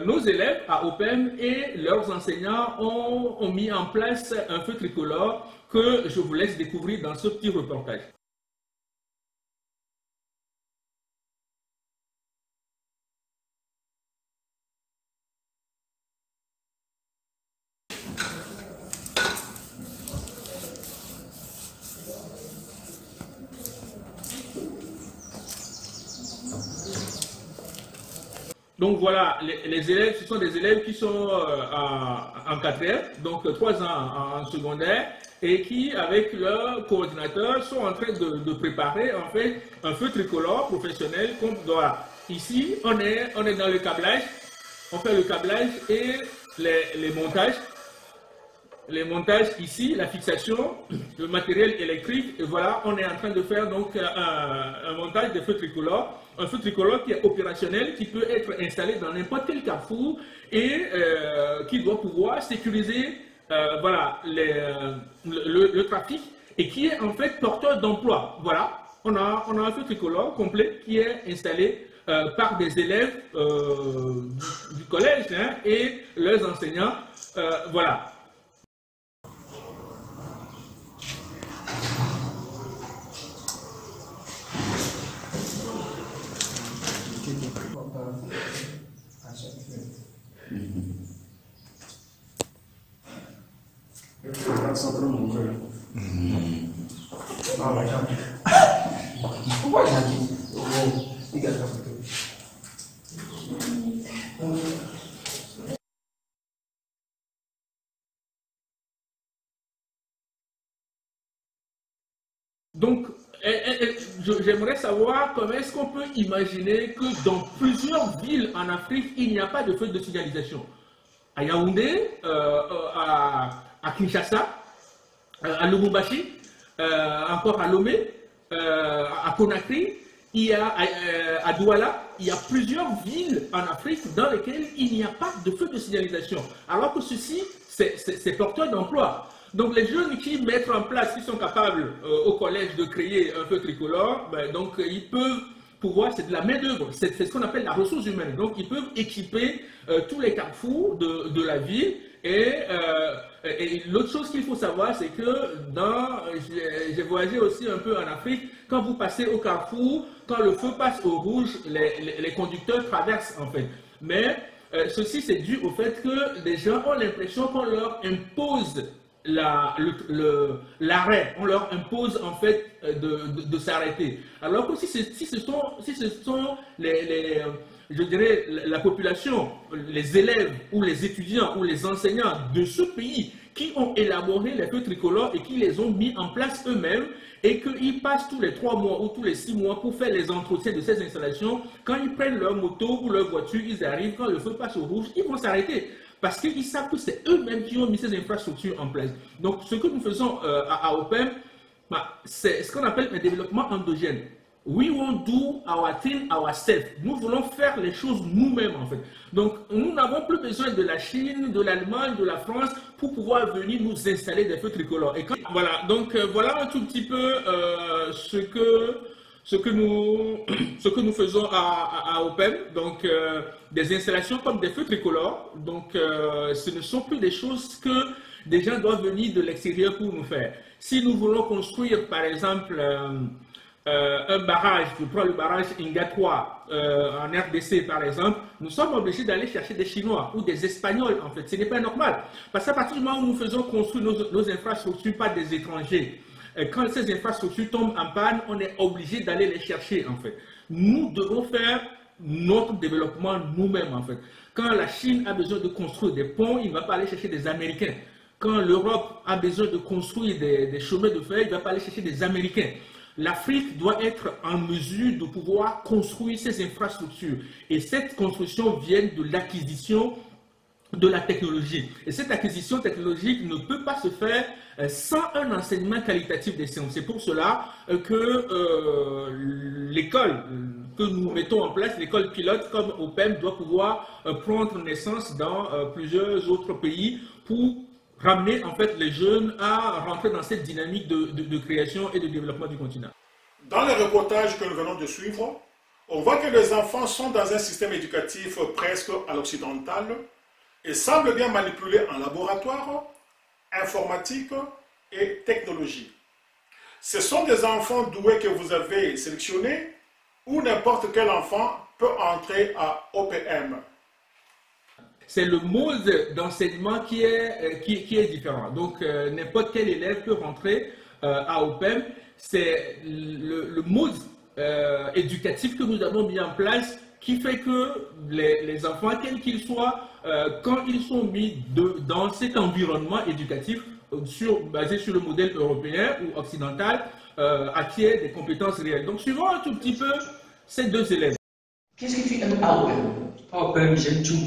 nos élèves à OPEM et leurs enseignants ont mis en place un feu tricolore que je vous laisse découvrir dans ce petit reportage. Donc voilà, les élèves, ce sont des élèves qui sont en 4e, donc 3 ans en secondaire, et qui, avec leur coordinateur, sont en train de préparer en fait un feu tricolore professionnel qu'on doit. Ici, on est dans le câblage, on fait le câblage et les montages. Les montages ici, la fixation, le matériel électrique, et voilà, on est en train de faire donc un montage de feu tricolore. Un feu tricolore qui est opérationnel, qui peut être installé dans n'importe quel carrefour et qui doit pouvoir sécuriser voilà, le trafic et qui est en fait porteur d'emploi. Voilà, on a un feu tricolore complet qui est installé par des élèves du collège hein, et leurs enseignants. Voilà. Donc, j'aimerais savoir comment est-ce qu'on peut imaginer que dans plusieurs villes en Afrique, il n'y a pas de feu de signalisation. À Yaoundé, à Kinshasa, à Lubumbashi, encore à Lomé, à Conakry, il y a à Douala, il y a plusieurs villes en Afrique dans lesquelles il n'y a pas de feu de signalisation. Alors que ceci, c'est porteur d'emploi. Donc les jeunes qui mettent en place, qui sont capables au collège de créer un feu tricolore, ben, donc ils peuvent pouvoir, c'est de la main-d'œuvre, c'est ce qu'on appelle la ressource humaine. Donc ils peuvent équiper tous les carrefours de la ville. Et l'autre chose qu'il faut savoir, c'est que j'ai voyagé aussi un peu en Afrique, quand vous passez au carrefour, quand le feu passe au rouge, les conducteurs traversent en fait. Mais ceci c'est dû au fait que les gens ont l'impression qu'on leur impose l'arrêt, on leur impose en fait de s'arrêter. Alors que si ce sont je dirais la population, les élèves ou les étudiants ou les enseignants de ce pays qui ont élaboré les feux tricolores et qui les ont mis en place eux-mêmes et qu'ils passent tous les 3 mois ou tous les 6 mois pour faire les entretiens de ces installations, quand ils prennent leur moto ou leur voiture, ils arrivent, quand le feu passe au rouge, ils vont s'arrêter. Parce qu'ils savent que c'est eux-mêmes qui ont mis ces infrastructures en place. Donc, ce que nous faisons à OPEM, c'est ce qu'on appelle un développement endogène. We won't do our thing ourselves. Nous voulons faire les choses nous-mêmes, en fait. Donc, nous n'avons plus besoin de la Chine, de l'Allemagne, de la France pour pouvoir venir nous installer des feux tricolores. Et voilà, donc voilà un tout petit peu ce que nous faisons à OPEM, donc des installations comme des feux tricolores. Donc ce ne sont plus des choses que des gens doivent venir de l'extérieur pour nous faire. Si nous voulons construire par exemple un barrage, je prends le barrage Inga 3 en RDC par exemple, nous sommes obligés d'aller chercher des Chinois ou des Espagnols en fait. Ce n'est pas normal. Parce qu'à partir du moment où nous faisons construire nos infrastructures par des étrangers, quand ces infrastructures tombent en panne, on est obligé d'aller les chercher en fait. Nous devons faire notre développement nous-mêmes en fait. Quand la Chine a besoin de construire des ponts, il ne va pas aller chercher des Américains. Quand l'Europe a besoin de construire des chemins de fer, il ne va pas aller chercher des Américains. L'Afrique doit être en mesure de pouvoir construire ces infrastructures. Et cette construction vient de l'acquisition de la technologie. Et cette acquisition technologique ne peut pas se faire sans un enseignement qualitatif des sciences. C'est pour cela que l'école que nous mettons en place, l'école pilote comme OPEM, doit pouvoir prendre naissance dans plusieurs autres pays pour ramener en fait les jeunes à rentrer dans cette dynamique de création et de développement du continent. Dans le reportage que nous venons de suivre, on voit que les enfants sont dans un système éducatif presque à l'occidental et semblent bien manipulés en laboratoire, informatique et technologie. Ce sont des enfants doués que vous avez sélectionnés ou n'importe quel enfant peut entrer à OPM. C'est le mode d'enseignement qui est différent. Donc, n'importe quel élève peut rentrer à OPM. C'est le mode éducatif que nous avons mis en place qui fait que les enfants, quels qu'ils soient, quand ils sont mis dans cet environnement éducatif basé sur le modèle européen ou occidental, acquièrent des compétences réelles. Donc, suivons un tout petit peu ces deux élèves. Qu'est-ce que tu aimes à OPM? À OPM, j'aime tout.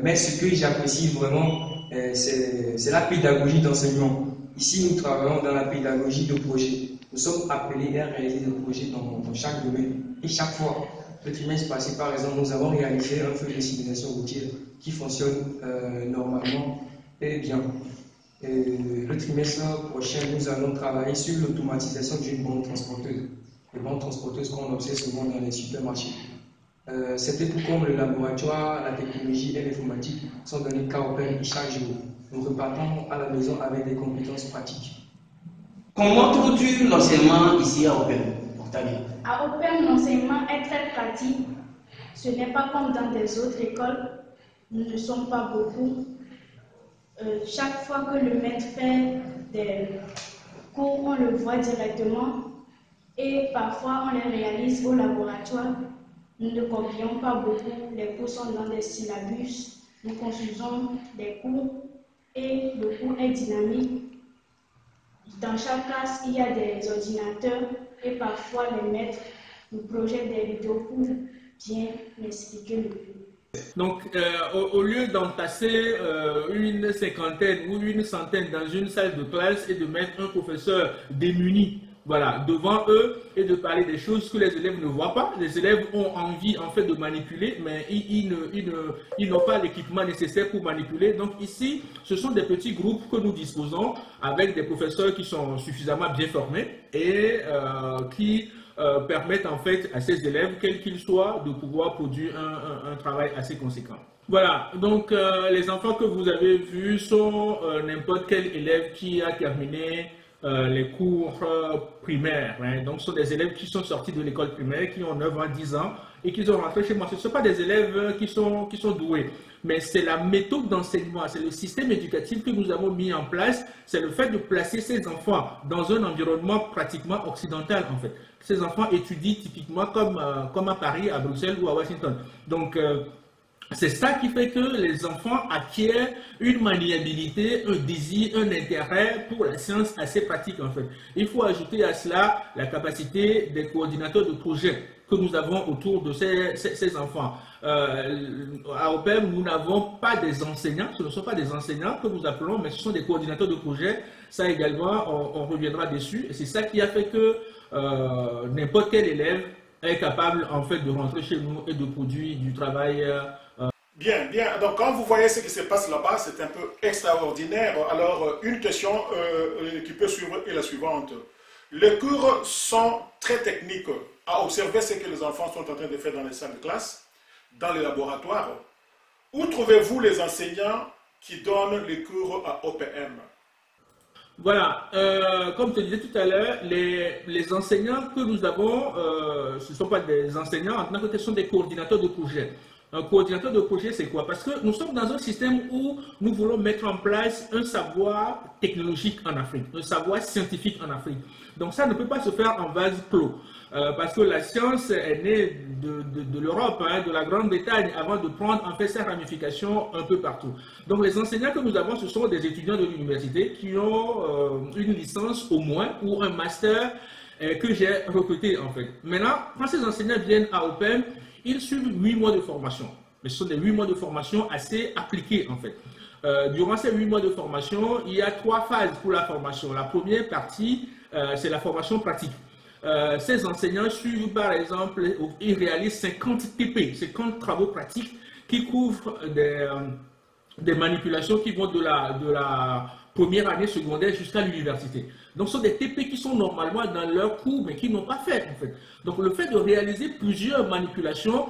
Mais ce que j'apprécie vraiment, c'est la pédagogie d'enseignement. Ici, nous travaillons dans la pédagogie de projet. Nous sommes appelés à réaliser des projets dans chaque domaine. Et chaque fois, le trimestre passé, par exemple, nous avons réalisé un feu de signalisation routière qui fonctionne normalement et bien. Le trimestre prochain, nous allons travailler sur l'automatisation d'une bande transporteuse. Les bandes transporteuses qu'on observe souvent dans les supermarchés. C'était tout comme le laboratoire, la technologie et l'informatique sont donnés qu'à OPEM chaque jour. Nous repartons à la maison avec des compétences pratiques. Comment trouves-tu l'enseignement ici à OPEM, Octavien? À OPEM, l'enseignement est très pratique. Ce n'est pas comme dans des autres écoles. Nous ne sommes pas beaucoup. Chaque fois que le maître fait des cours, on le voit directement. Et parfois, on les réalise au laboratoire. Nous ne copions pas beaucoup. Les cours sont dans des syllabus. Nous construisons des cours et le cours est dynamique. Dans chaque classe, il y a des ordinateurs et parfois les maîtres nous projettent des vidéos pour bien expliquer le cours. Donc, au lieu d'entasser une cinquantaine ou une centaine dans une salle de classe et de mettre un professeur démuni devant eux et de parler des choses que les élèves ne voient pas, les élèves ont envie en fait de manipuler, mais ils n'ont pas l'équipement nécessaire pour manipuler. Donc ici, ce sont des petits groupes que nous disposons avec des professeurs qui sont suffisamment bien formés et qui permettent en fait à ces élèves, quels qu'ils soient, de pouvoir produire un travail assez conséquent. Voilà, donc les enfants que vous avez vus sont n'importe quel élève qui a terminé les cours primaires. Donc ce sont des élèves qui sont sortis de l'école primaire, qui ont 9 ans, 10 ans et qui sont rentrés chez moi. Ce ne sont pas des élèves qui sont doués, mais c'est la méthode d'enseignement, c'est le système éducatif que nous avons mis en place, c'est le fait de placer ces enfants dans un environnement pratiquement occidental en fait. Ces enfants étudient typiquement comme à Paris, à Bruxelles ou à Washington. Donc c'est ça qui fait que les enfants acquièrent une maniabilité, un désir, un intérêt pour la science assez pratique en fait. Il faut ajouter à cela la capacité des coordinateurs de projet que nous avons autour de ces enfants. À OPEM, nous n'avons pas des enseignants, ce ne sont pas des enseignants que nous appelons, mais ce sont des coordinateurs de projet. Ça également, on reviendra dessus. C'est ça qui a fait que n'importe quel élève est capable en fait de rentrer chez nous et de produire du travail. Bien, bien. Donc quand vous voyez ce qui se passe là-bas, c'est un peu extraordinaire. Alors une question qui peut suivre est la suivante. Les cours sont très techniques. À observer ce que les enfants sont en train de faire dans les salles de classe, dans les laboratoires. Où trouvez-vous les enseignants qui donnent les cours à OPM? Voilà, comme je te disais tout à l'heure, les enseignants que nous avons, ce ne sont pas des enseignants, en tant que ce sont des coordinateurs de projet. Un coordinateur de projet, c'est quoi? Parce que nous sommes dans un système où nous voulons mettre en place un savoir technologique en Afrique, un savoir scientifique en Afrique. Donc ça ne peut pas se faire en vase clos. Parce que la science est née de l'Europe, de la Grande-Bretagne, avant de prendre en fait ses ramifications un peu partout. Donc les enseignants que nous avons, ce sont des étudiants de l'université qui ont une licence au moins ou un master que j'ai recruté en fait. Maintenant, quand ces enseignants viennent à OPEM, ils suivent 8 mois de formation. Mais ce sont des 8 mois de formation assez appliqués en fait. Durant ces 8 mois de formation, il y a 3 phases pour la formation. La première partie, c'est la formation pratique. Ces enseignants suivent par exemple, ils réalisent 50 TP, 50 travaux pratiques qui couvrent des manipulations qui vont de la première année secondaire jusqu'à l'université. Donc, ce sont des TP qui sont normalement dans leur cours, mais qui n'ont pas fait, en fait. Donc, le fait de réaliser plusieurs manipulations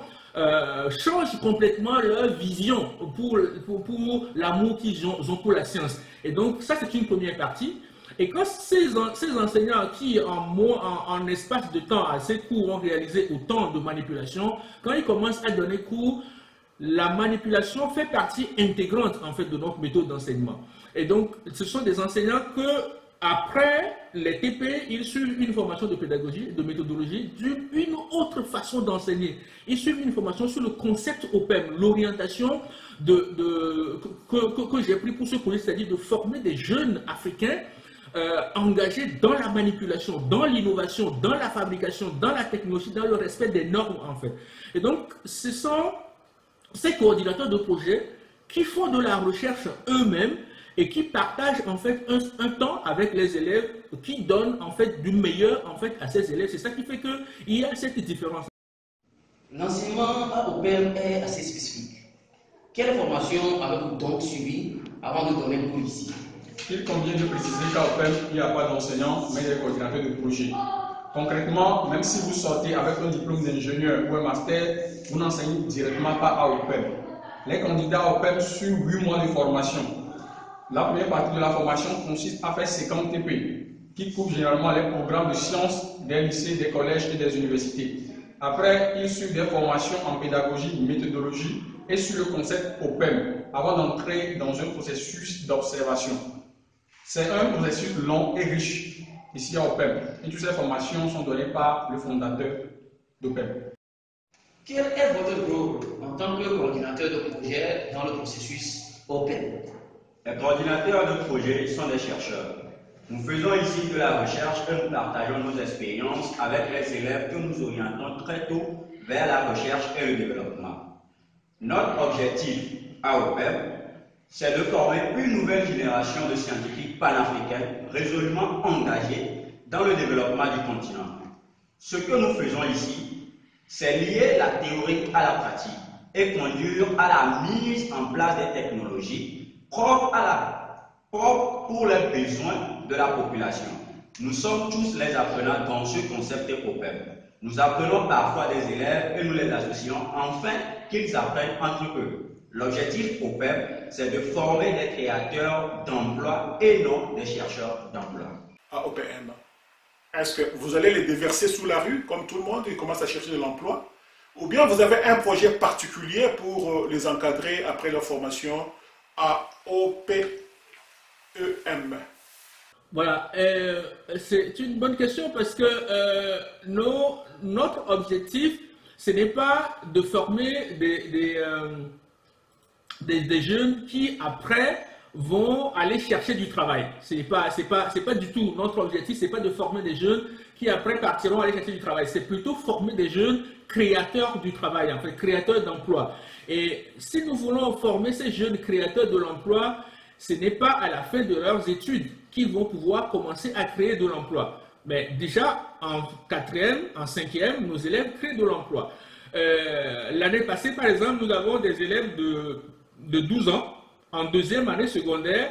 change complètement leur vision pour l'amour qu'ils ont pour la science. Et donc, ça, c'est une première partie. Et quand ces enseignants qui, en espace de temps assez court, ont réalisé autant de manipulations, quand ils commencent à donner cours, la manipulation fait partie intégrante en fait de notre méthode d'enseignement. Et donc, ce sont des enseignants que, après les TP, ils suivent une formation de pédagogie, de méthodologie, d'une autre façon d'enseigner. Ils suivent une formation sur le concept OPEM, l'orientation que j'ai pris pour ce projet, c'est-à-dire de former des jeunes Africains engagés dans la manipulation, dans l'innovation, dans la fabrication, dans la technologie, dans le respect des normes en fait. Et donc, ce sont ces coordinateurs de projet qui font de la recherche eux-mêmes et qui partagent en fait un temps avec les élèves, qui donnent en fait du meilleur en fait à ces élèves. C'est ça qui fait qu'il y a cette différence. L'enseignement à OPEM est assez spécifique. Quelle formation avez-vous donc suivi avant de donner le cours ici? Il convient de préciser qu'à OPEM, il n'y a pas d'enseignants, mais des coordinateurs de projet. Concrètement, même si vous sortez avec un diplôme d'ingénieur ou un master, vous n'enseignez directement pas à OPEM. Les candidats à OPEM suivent 8 mois de formation. La première partie de la formation consiste à faire 50 TP, qui couvrent généralement les programmes de sciences des lycées, des collèges et des universités. Après, ils suivent des formations en pédagogie, méthodologie et sur le concept OPEM, avant d'entrer dans un processus d'observation. C'est un processus long et riche ici à OPEM, et toutes ces formations sont données par le fondateur d'OPEM. Quel est votre rôle en tant que coordinateur de projet dans le processus OPEM? Les coordinateurs de projet sont des chercheurs. Nous faisons ici de la recherche et nous partageons nos expériences avec les élèves que nous orientons très tôt vers la recherche et le développement. Notre objectif à OPEM, c'est de former une nouvelle génération de scientifiques panafricains résolument engagés dans le développement du continent. Ce que nous faisons ici, c'est lier la théorie à la pratique et conduire à la mise en place des technologies propres pour les besoins de la population. Nous sommes tous les apprenants dans ce concept OPEM. Nous apprenons parfois des élèves et nous les associons afin qu'ils apprennent entre eux. L'objectif OPEM, c'est de former des créateurs d'emplois et non des chercheurs d'emploi. À OPM, est-ce que vous allez les déverser sous la rue, comme tout le monde, ils commencent à chercher de l'emploi? Ou bien vous avez un projet particulier pour les encadrer après leur formation à OPEM? Voilà, c'est une bonne question parce que notre objectif, ce n'est pas de former des jeunes qui, après, vont aller chercher du travail. C'est pas du tout notre objectif, c'est pas de former des jeunes qui, après, partiront aller chercher du travail. C'est plutôt former des jeunes créateurs du travail, en fait, créateurs d'emploi. Et si nous voulons former ces jeunes créateurs de l'emploi, ce n'est pas à la fin de leurs études qu'ils vont pouvoir commencer à créer de l'emploi. Mais déjà, en 4e, en 5e, nos élèves créent de l'emploi. L'année passée, par exemple, nous avons des élèves de 12 ans, en 2e année secondaire,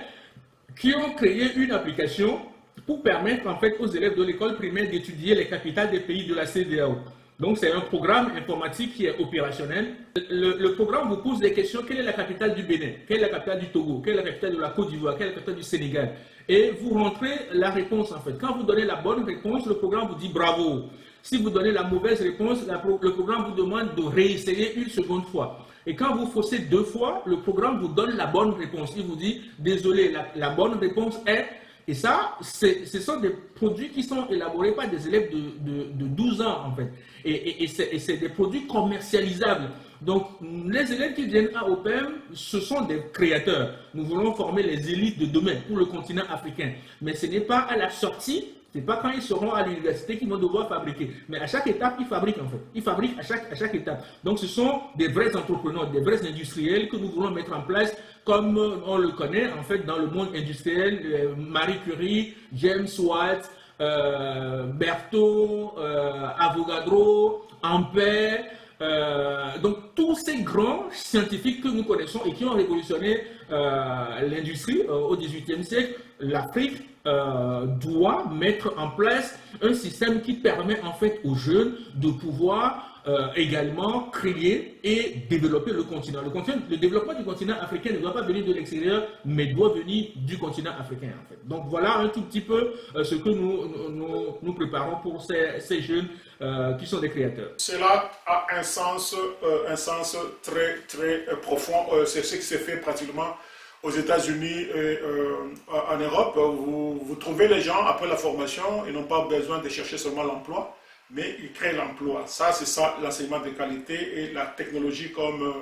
qui ont créé une application pour permettre en fait aux élèves de l'école primaire d'étudier les capitales des pays de la CEDEAO. Donc c'est un programme informatique qui est opérationnel. Le programme vous pose des questions. Quelle est la capitale du Bénin? Quelle est la capitale du Togo? Quelle est la capitale de la Côte d'Ivoire? Quelle est la capitale du Sénégal? Et vous rentrez la réponse en fait. Quand vous donnez la bonne réponse, le programme vous dit bravo. Si vous donnez la mauvaise réponse, le programme vous demande de réessayer une seconde fois. Et quand vous faussez 2 fois, le programme vous donne la bonne réponse. Il vous dit désolé, la bonne réponse est... Et ça, ce sont des produits qui sont élaborés par des élèves de 12 ans, en fait. Et c'est des produits commercialisables. Donc, les élèves qui viennent à OPEM, ce sont des créateurs. Nous voulons former les élites de demain pour le continent africain. Mais ce n'est pas à la sortie Ce n'est pas quand ils seront à l'université qu'ils vont devoir fabriquer. Mais à chaque étape, ils fabriquent en fait. Ils fabriquent à chaque étape. Donc ce sont des vrais entrepreneurs, des vrais industriels que nous voulons mettre en place comme on le connaît en fait dans le monde industriel. Marie Curie, James Watt, Berthaud, Avogadro, Ampère. Donc tous ces grands scientifiques que nous connaissons et qui ont révolutionné l'industrie au XVIIIe siècle, l'Afrique doit mettre en place un système qui permet en fait aux jeunes de pouvoir également créer et développer le continent. Le développement du continent africain ne doit pas venir de l'extérieur, mais doit venir du continent africain en fait. Donc voilà un tout petit peu ce que nous préparons pour ces jeunes qui sont des créateurs. Cela a un sens très très profond. C'est ce qui s'est fait pratiquement aux États-Unis et en Europe. Vous trouvez les gens après la formation, ils n'ont pas besoin de chercher seulement l'emploi, mais ils créent l'emploi. Ça, c'est ça l'enseignement de qualité et la technologie comme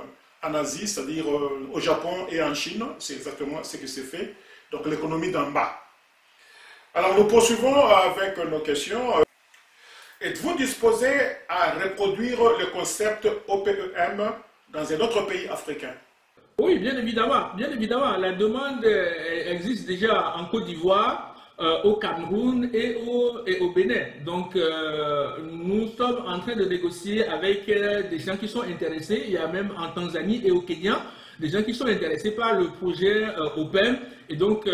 en Asie, c'est-à-dire au Japon et en Chine, c'est exactement ce qui s'est fait. Donc l'économie d'en bas. Alors nous poursuivons avec nos questions. Êtes-vous disposé à reproduire le concept OPEM dans un autre pays africain? Oui, bien évidemment, bien évidemment. La demande existe déjà en Côte d'Ivoire, au Cameroun et au Bénin. Donc, nous sommes en train de négocier avec des gens qui sont intéressés. Il y a même en Tanzanie et au Kenya des gens qui sont intéressés par le projet OPEM. Et donc,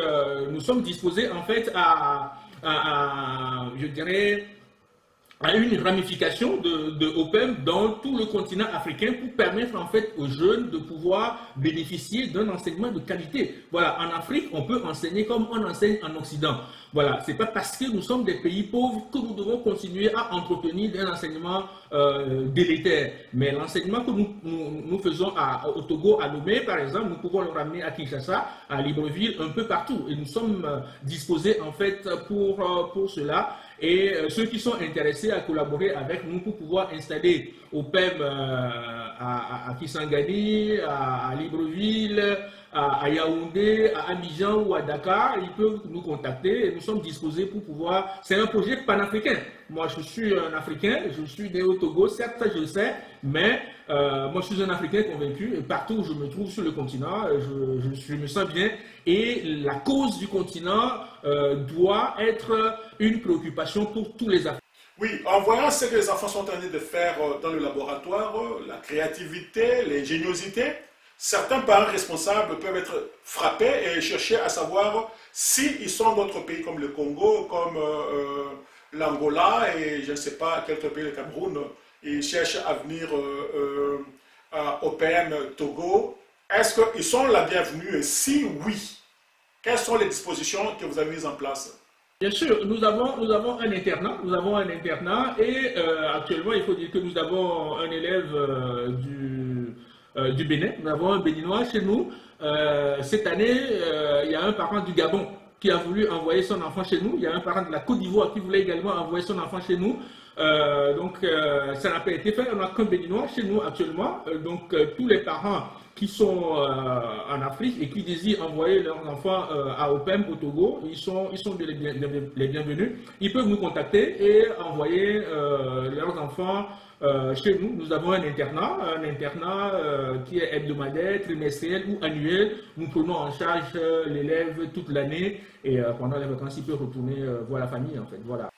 nous sommes disposés en fait je dirais, à une ramification de OPEM dans tout le continent africain pour permettre en fait aux jeunes de pouvoir bénéficier d'un enseignement de qualité. Voilà, en Afrique, on peut enseigner comme on enseigne en Occident. Voilà, c'est pas parce que nous sommes des pays pauvres que nous devons continuer à entretenir un enseignement délétère. Mais l'enseignement que nous faisons au Togo, à Lomé, par exemple, nous pouvons le ramener à Kinshasa, à Libreville, un peu partout. Et nous sommes disposés en fait pour cela. Et ceux qui sont intéressés à collaborer avec nous pour pouvoir installer OPEM à Kisangani, à Libreville, à Yaoundé, à Abidjan ou à Dakar, ils peuvent nous contacter et nous sommes disposés pour pouvoir... C'est un projet panafricain. Moi, je suis un Africain, je suis né au Togo, certes, je le sais, mais moi, je suis un Africain convaincu et partout où je me trouve sur le continent, je me sens bien. Et la cause du continent doit être une préoccupation pour tous les Africains. Oui, en voyant ce que les enfants sont en train de faire dans le laboratoire, la créativité, l'ingéniosité, certains parents responsables peuvent être frappés et chercher à savoir s'ils sont d'autres pays comme le Congo, comme l'Angola et je ne sais pas quel autre pays, le Cameroun, ils cherchent à venir au PM Togo. Est-ce qu'ils sont la bienvenue? Et si oui, quelles sont les dispositions que vous avez mises en place? Bien sûr, nous avons un internat, et actuellement il faut dire que nous avons un élève du Bénin, nous avons un Béninois chez nous. Cette année, il y a un parent du Gabon qui a voulu envoyer son enfant chez nous, il y a un parent de la Côte d'Ivoire qui voulait également envoyer son enfant chez nous. Donc ça n'a pas été fait, on n'a qu'un Béninois chez nous actuellement, donc tous les parents qui sont en Afrique et qui désirent envoyer leurs enfants à OPEM au Togo, ils sont les bienvenus. Ils peuvent nous contacter et envoyer leurs enfants chez nous. Nous avons un internat qui est hebdomadaire, trimestriel ou annuel. Nous prenons en charge l'élève toute l'année et pendant les vacances, il peut retourner voir la famille en fait. Voilà.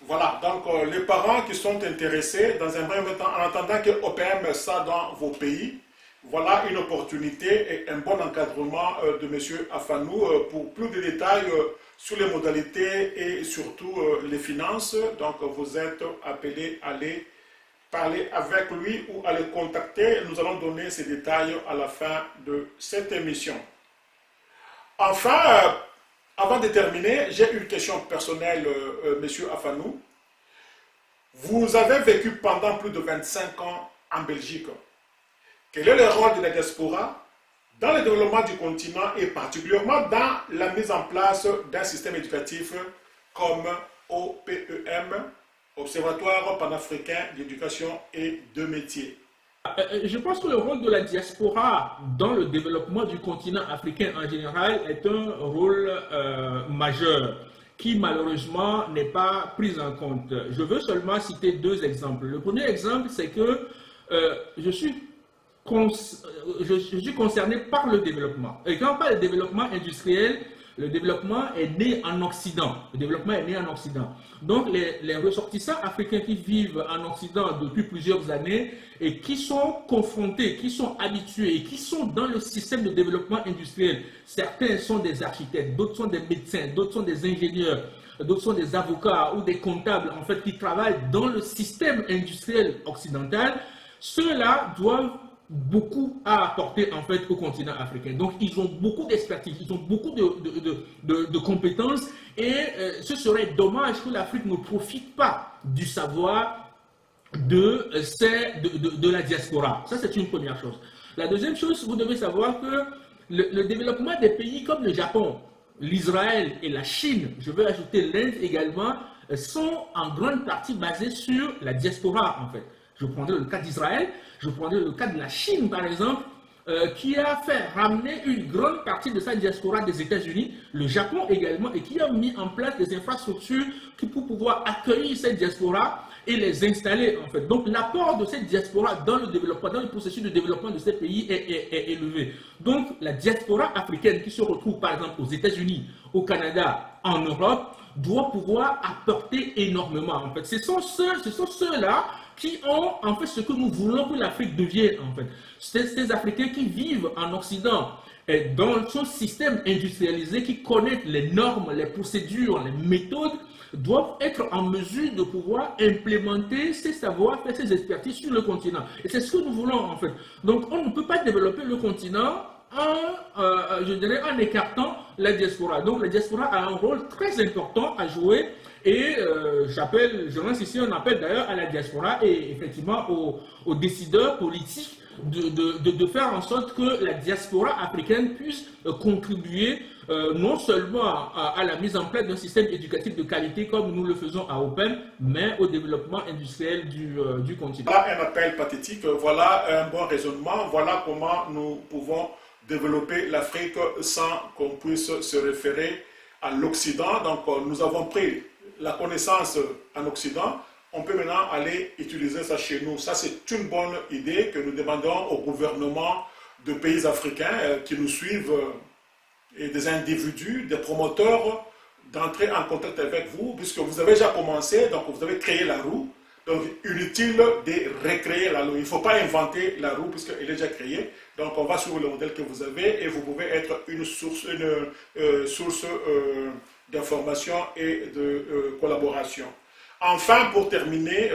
Voilà, donc les parents qui sont intéressés, dans un premier temps, en attendant que OPEM ça dans vos pays, voilà une opportunité et un bon encadrement de M. Afanou pour plus de détails sur les modalités et surtout les finances. Donc vous êtes appelés à aller parler avec lui ou à le contacter. Nous allons donner ces détails à la fin de cette émission. Enfin, avant de terminer, j'ai une question personnelle, M. Afanou. Vous avez vécu pendant plus de 25 ans en Belgique. Quel est le rôle de la diaspora dans le développement du continent et particulièrement dans la mise en place d'un système éducatif comme OPEM, Observatoire panafricain d'éducation et de métiers? Je pense que le rôle de la diaspora dans le développement du continent africain en général est un rôle majeur qui malheureusement n'est pas prise en compte. Je veux seulement citer deux exemples. Le premier exemple, c'est que je suis concerné par le développement. Et quand on parle de développement industriel, le développement est né en Occident. Le développement est né en Occident. Donc, les ressortissants africains qui vivent en Occident depuis plusieurs années et qui sont confrontés, qui sont habitués et qui sont dans le système de développement industriel. Certains sont des architectes, d'autres sont des médecins, d'autres sont des ingénieurs, d'autres sont des avocats ou des comptables, en fait, qui travaillent dans le système industriel occidental. Ceux-là doivent beaucoup à apporter en fait au continent africain. Donc ils ont beaucoup d'expertise, ils ont beaucoup de compétences et ce serait dommage que l'Afrique ne profite pas du savoir de la diaspora. Ça c'est une première chose. La deuxième chose, vous devez savoir que le développement des pays comme le Japon, l'Israël et la Chine, je veux ajouter l'Inde également, sont en grande partie basés sur la diaspora en fait. Je prendrai le cas d'Israël, je prendrai le cas de la Chine, par exemple, qui a fait ramener une grande partie de sa diaspora des États-Unis, le Japon également, et qui a mis en place des infrastructures pour pouvoir accueillir cette diaspora et les installer, en fait. Donc, l'apport de cette diaspora dans le développement, dans le processus de développement de ces pays est élevé. Donc, la diaspora africaine qui se retrouve, par exemple, aux États-Unis, au Canada, en Europe, doit pouvoir apporter énormément, en fait. Ce sont ceux-là qui ont en fait ce que nous voulons que l'Afrique devienne en fait. Ces Africains qui vivent en Occident et dans son système industrialisé, qui connaissent les normes, les procédures, les méthodes, doivent être en mesure de pouvoir implémenter ces savoirs-faire, ces expertises sur le continent. Et c'est ce que nous voulons en fait. Donc on ne peut pas développer le continent je dirais en écartant la diaspora. Donc la diaspora a un rôle très important à jouer. Et je lance ici un appel d'ailleurs à la diaspora et effectivement aux décideurs politiques de faire en sorte que la diaspora africaine puisse contribuer non seulement à la mise en place d'un système éducatif de qualité comme nous le faisons à OPEM, mais au développement industriel du continent. Voilà un appel pathétique, voilà un bon raisonnement, voilà comment nous pouvons développer l'Afrique sans qu'on puisse se référer à l'Occident. Donc nous avons pris la connaissance en Occident, on peut maintenant aller utiliser ça chez nous. Ça, c'est une bonne idée que nous demandons au gouvernement de pays africains qui nous suivent et des individus, des promoteurs, d'entrer en contact avec vous, puisque vous avez déjà commencé, donc vous avez créé la roue. Donc, inutile de recréer la roue. Il ne faut pas inventer la roue, puisqu'elle est déjà créée. Donc, on va sur le modèle que vous avez et vous pouvez être une source d'information et de collaboration. Enfin, pour terminer,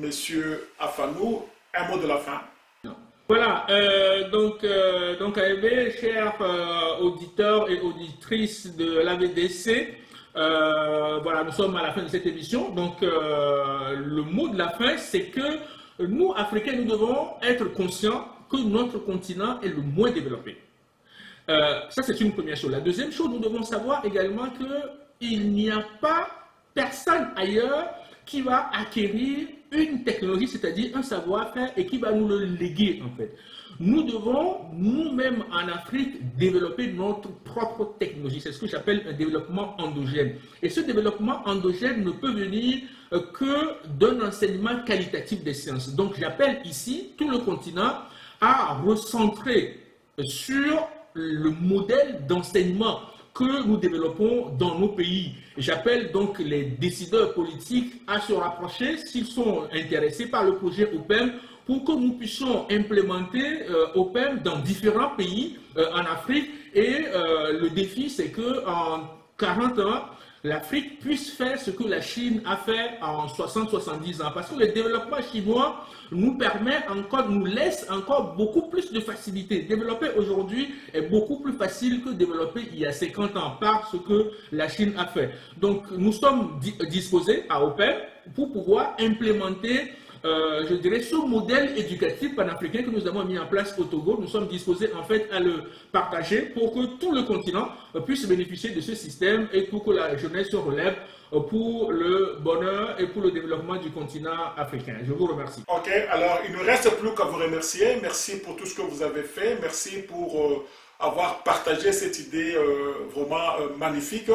Monsieur Afanou, un mot de la fin. Voilà, donc AEB, chers auditeurs et auditrices de l'AVDC, voilà, nous sommes à la fin de cette émission. Donc, le mot de la fin, c'est que nous, Africains, nous devons être conscients que notre continent est le moins développé. Ça, c'est une première chose. La deuxième chose, nous devons savoir également qu'il n'y a pas personne ailleurs qui va acquérir une technologie, c'est-à-dire un savoir-faire, et qui va nous le léguer, en fait. Nous devons, nous-mêmes en Afrique, développer notre propre technologie. C'est ce que j'appelle un développement endogène. Et ce développement endogène ne peut venir que d'un enseignement qualitatif des sciences. Donc, j'appelle ici tout le continent à recentrer sur le modèle d'enseignement que nous développons dans nos pays. J'appelle donc les décideurs politiques à se rapprocher, s'ils sont intéressés par le projet OPEM, pour que nous puissions implémenter OPEM dans différents pays en Afrique. Et le défi, c'est qu'en 40 ans, l'Afrique puisse faire ce que la Chine a fait en 60-70 ans. Parce que le développement chinois nous laisse encore beaucoup plus de facilité. Développer aujourd'hui est beaucoup plus facile que développer il y a 50 ans par ce que la Chine a fait. Donc nous sommes disposés à OPEM pour pouvoir implémenter je dirais, ce modèle éducatif panafricain que nous avons mis en place au Togo. Nous sommes disposés en fait à le partager pour que tout le continent puisse bénéficier de ce système et pour que la jeunesse se relève pour le bonheur et pour le développement du continent africain. Je vous remercie. Ok, alors il ne reste plus qu'à vous remercier. Merci pour tout ce que vous avez fait. Merci pour avoir partagé cette idée vraiment magnifique.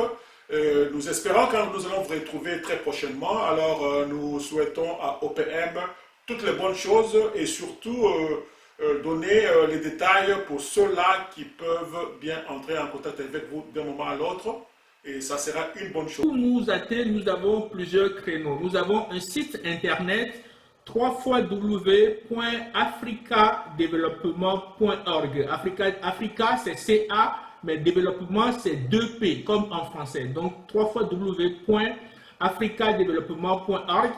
Nous espérons que nous allons vous retrouver très prochainement. Alors, nous souhaitons à OPM toutes les bonnes choses et surtout donner les détails pour ceux-là qui peuvent bien entrer en contact avec vous d'un moment à l'autre. Et ça sera une bonne chose. Pour nous atteindre, nous avons plusieurs créneaux. Nous avons un site internet www.africadevelopment.org. Africa c'est CA, mais développement c'est 2P, comme en français. Donc www.africadevelopment.org.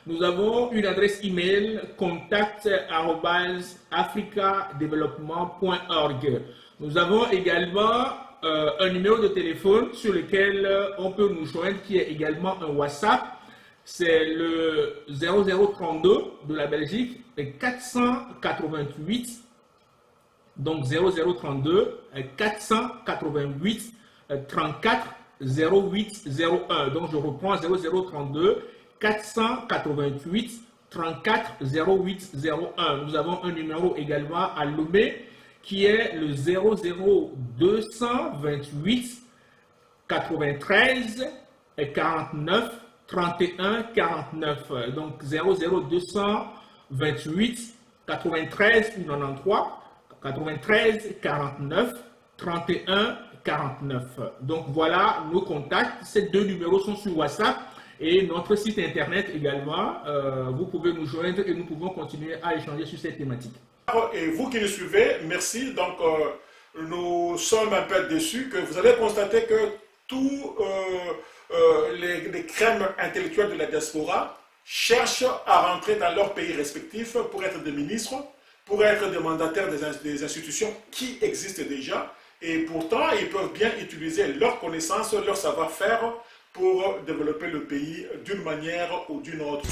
Nous avons une adresse email contact@africadevelopment.org. Nous avons également un numéro de téléphone sur lequel on peut nous joindre, qui est également un WhatsApp. C'est le 0032 de la Belgique et 488. Donc 0032 488 34 0801. Donc je reprends 0032 488 34 0801. Nous avons un numéro également à Lomé qui est le 00228 93 49 31 49. Donc 00228 93 ou 93 93 49 31 49. Donc voilà nos contacts. Ces deux numéros sont sur WhatsApp et notre site internet également. Vous pouvez nous joindre et nous pouvons continuer à échanger sur cette thématique. Et vous qui nous suivez, merci. Donc, nous sommes un peu déçus que vous allez constater que tous les crèmes intellectuelles de la diaspora cherchent à rentrer dans leurs pays respectifs pour être des ministres, pour être des mandataires des institutions qui existent déjà. Et pourtant, ils peuvent bien utiliser leurs connaissances, leur savoir-faire pour développer le pays d'une manière ou d'une autre.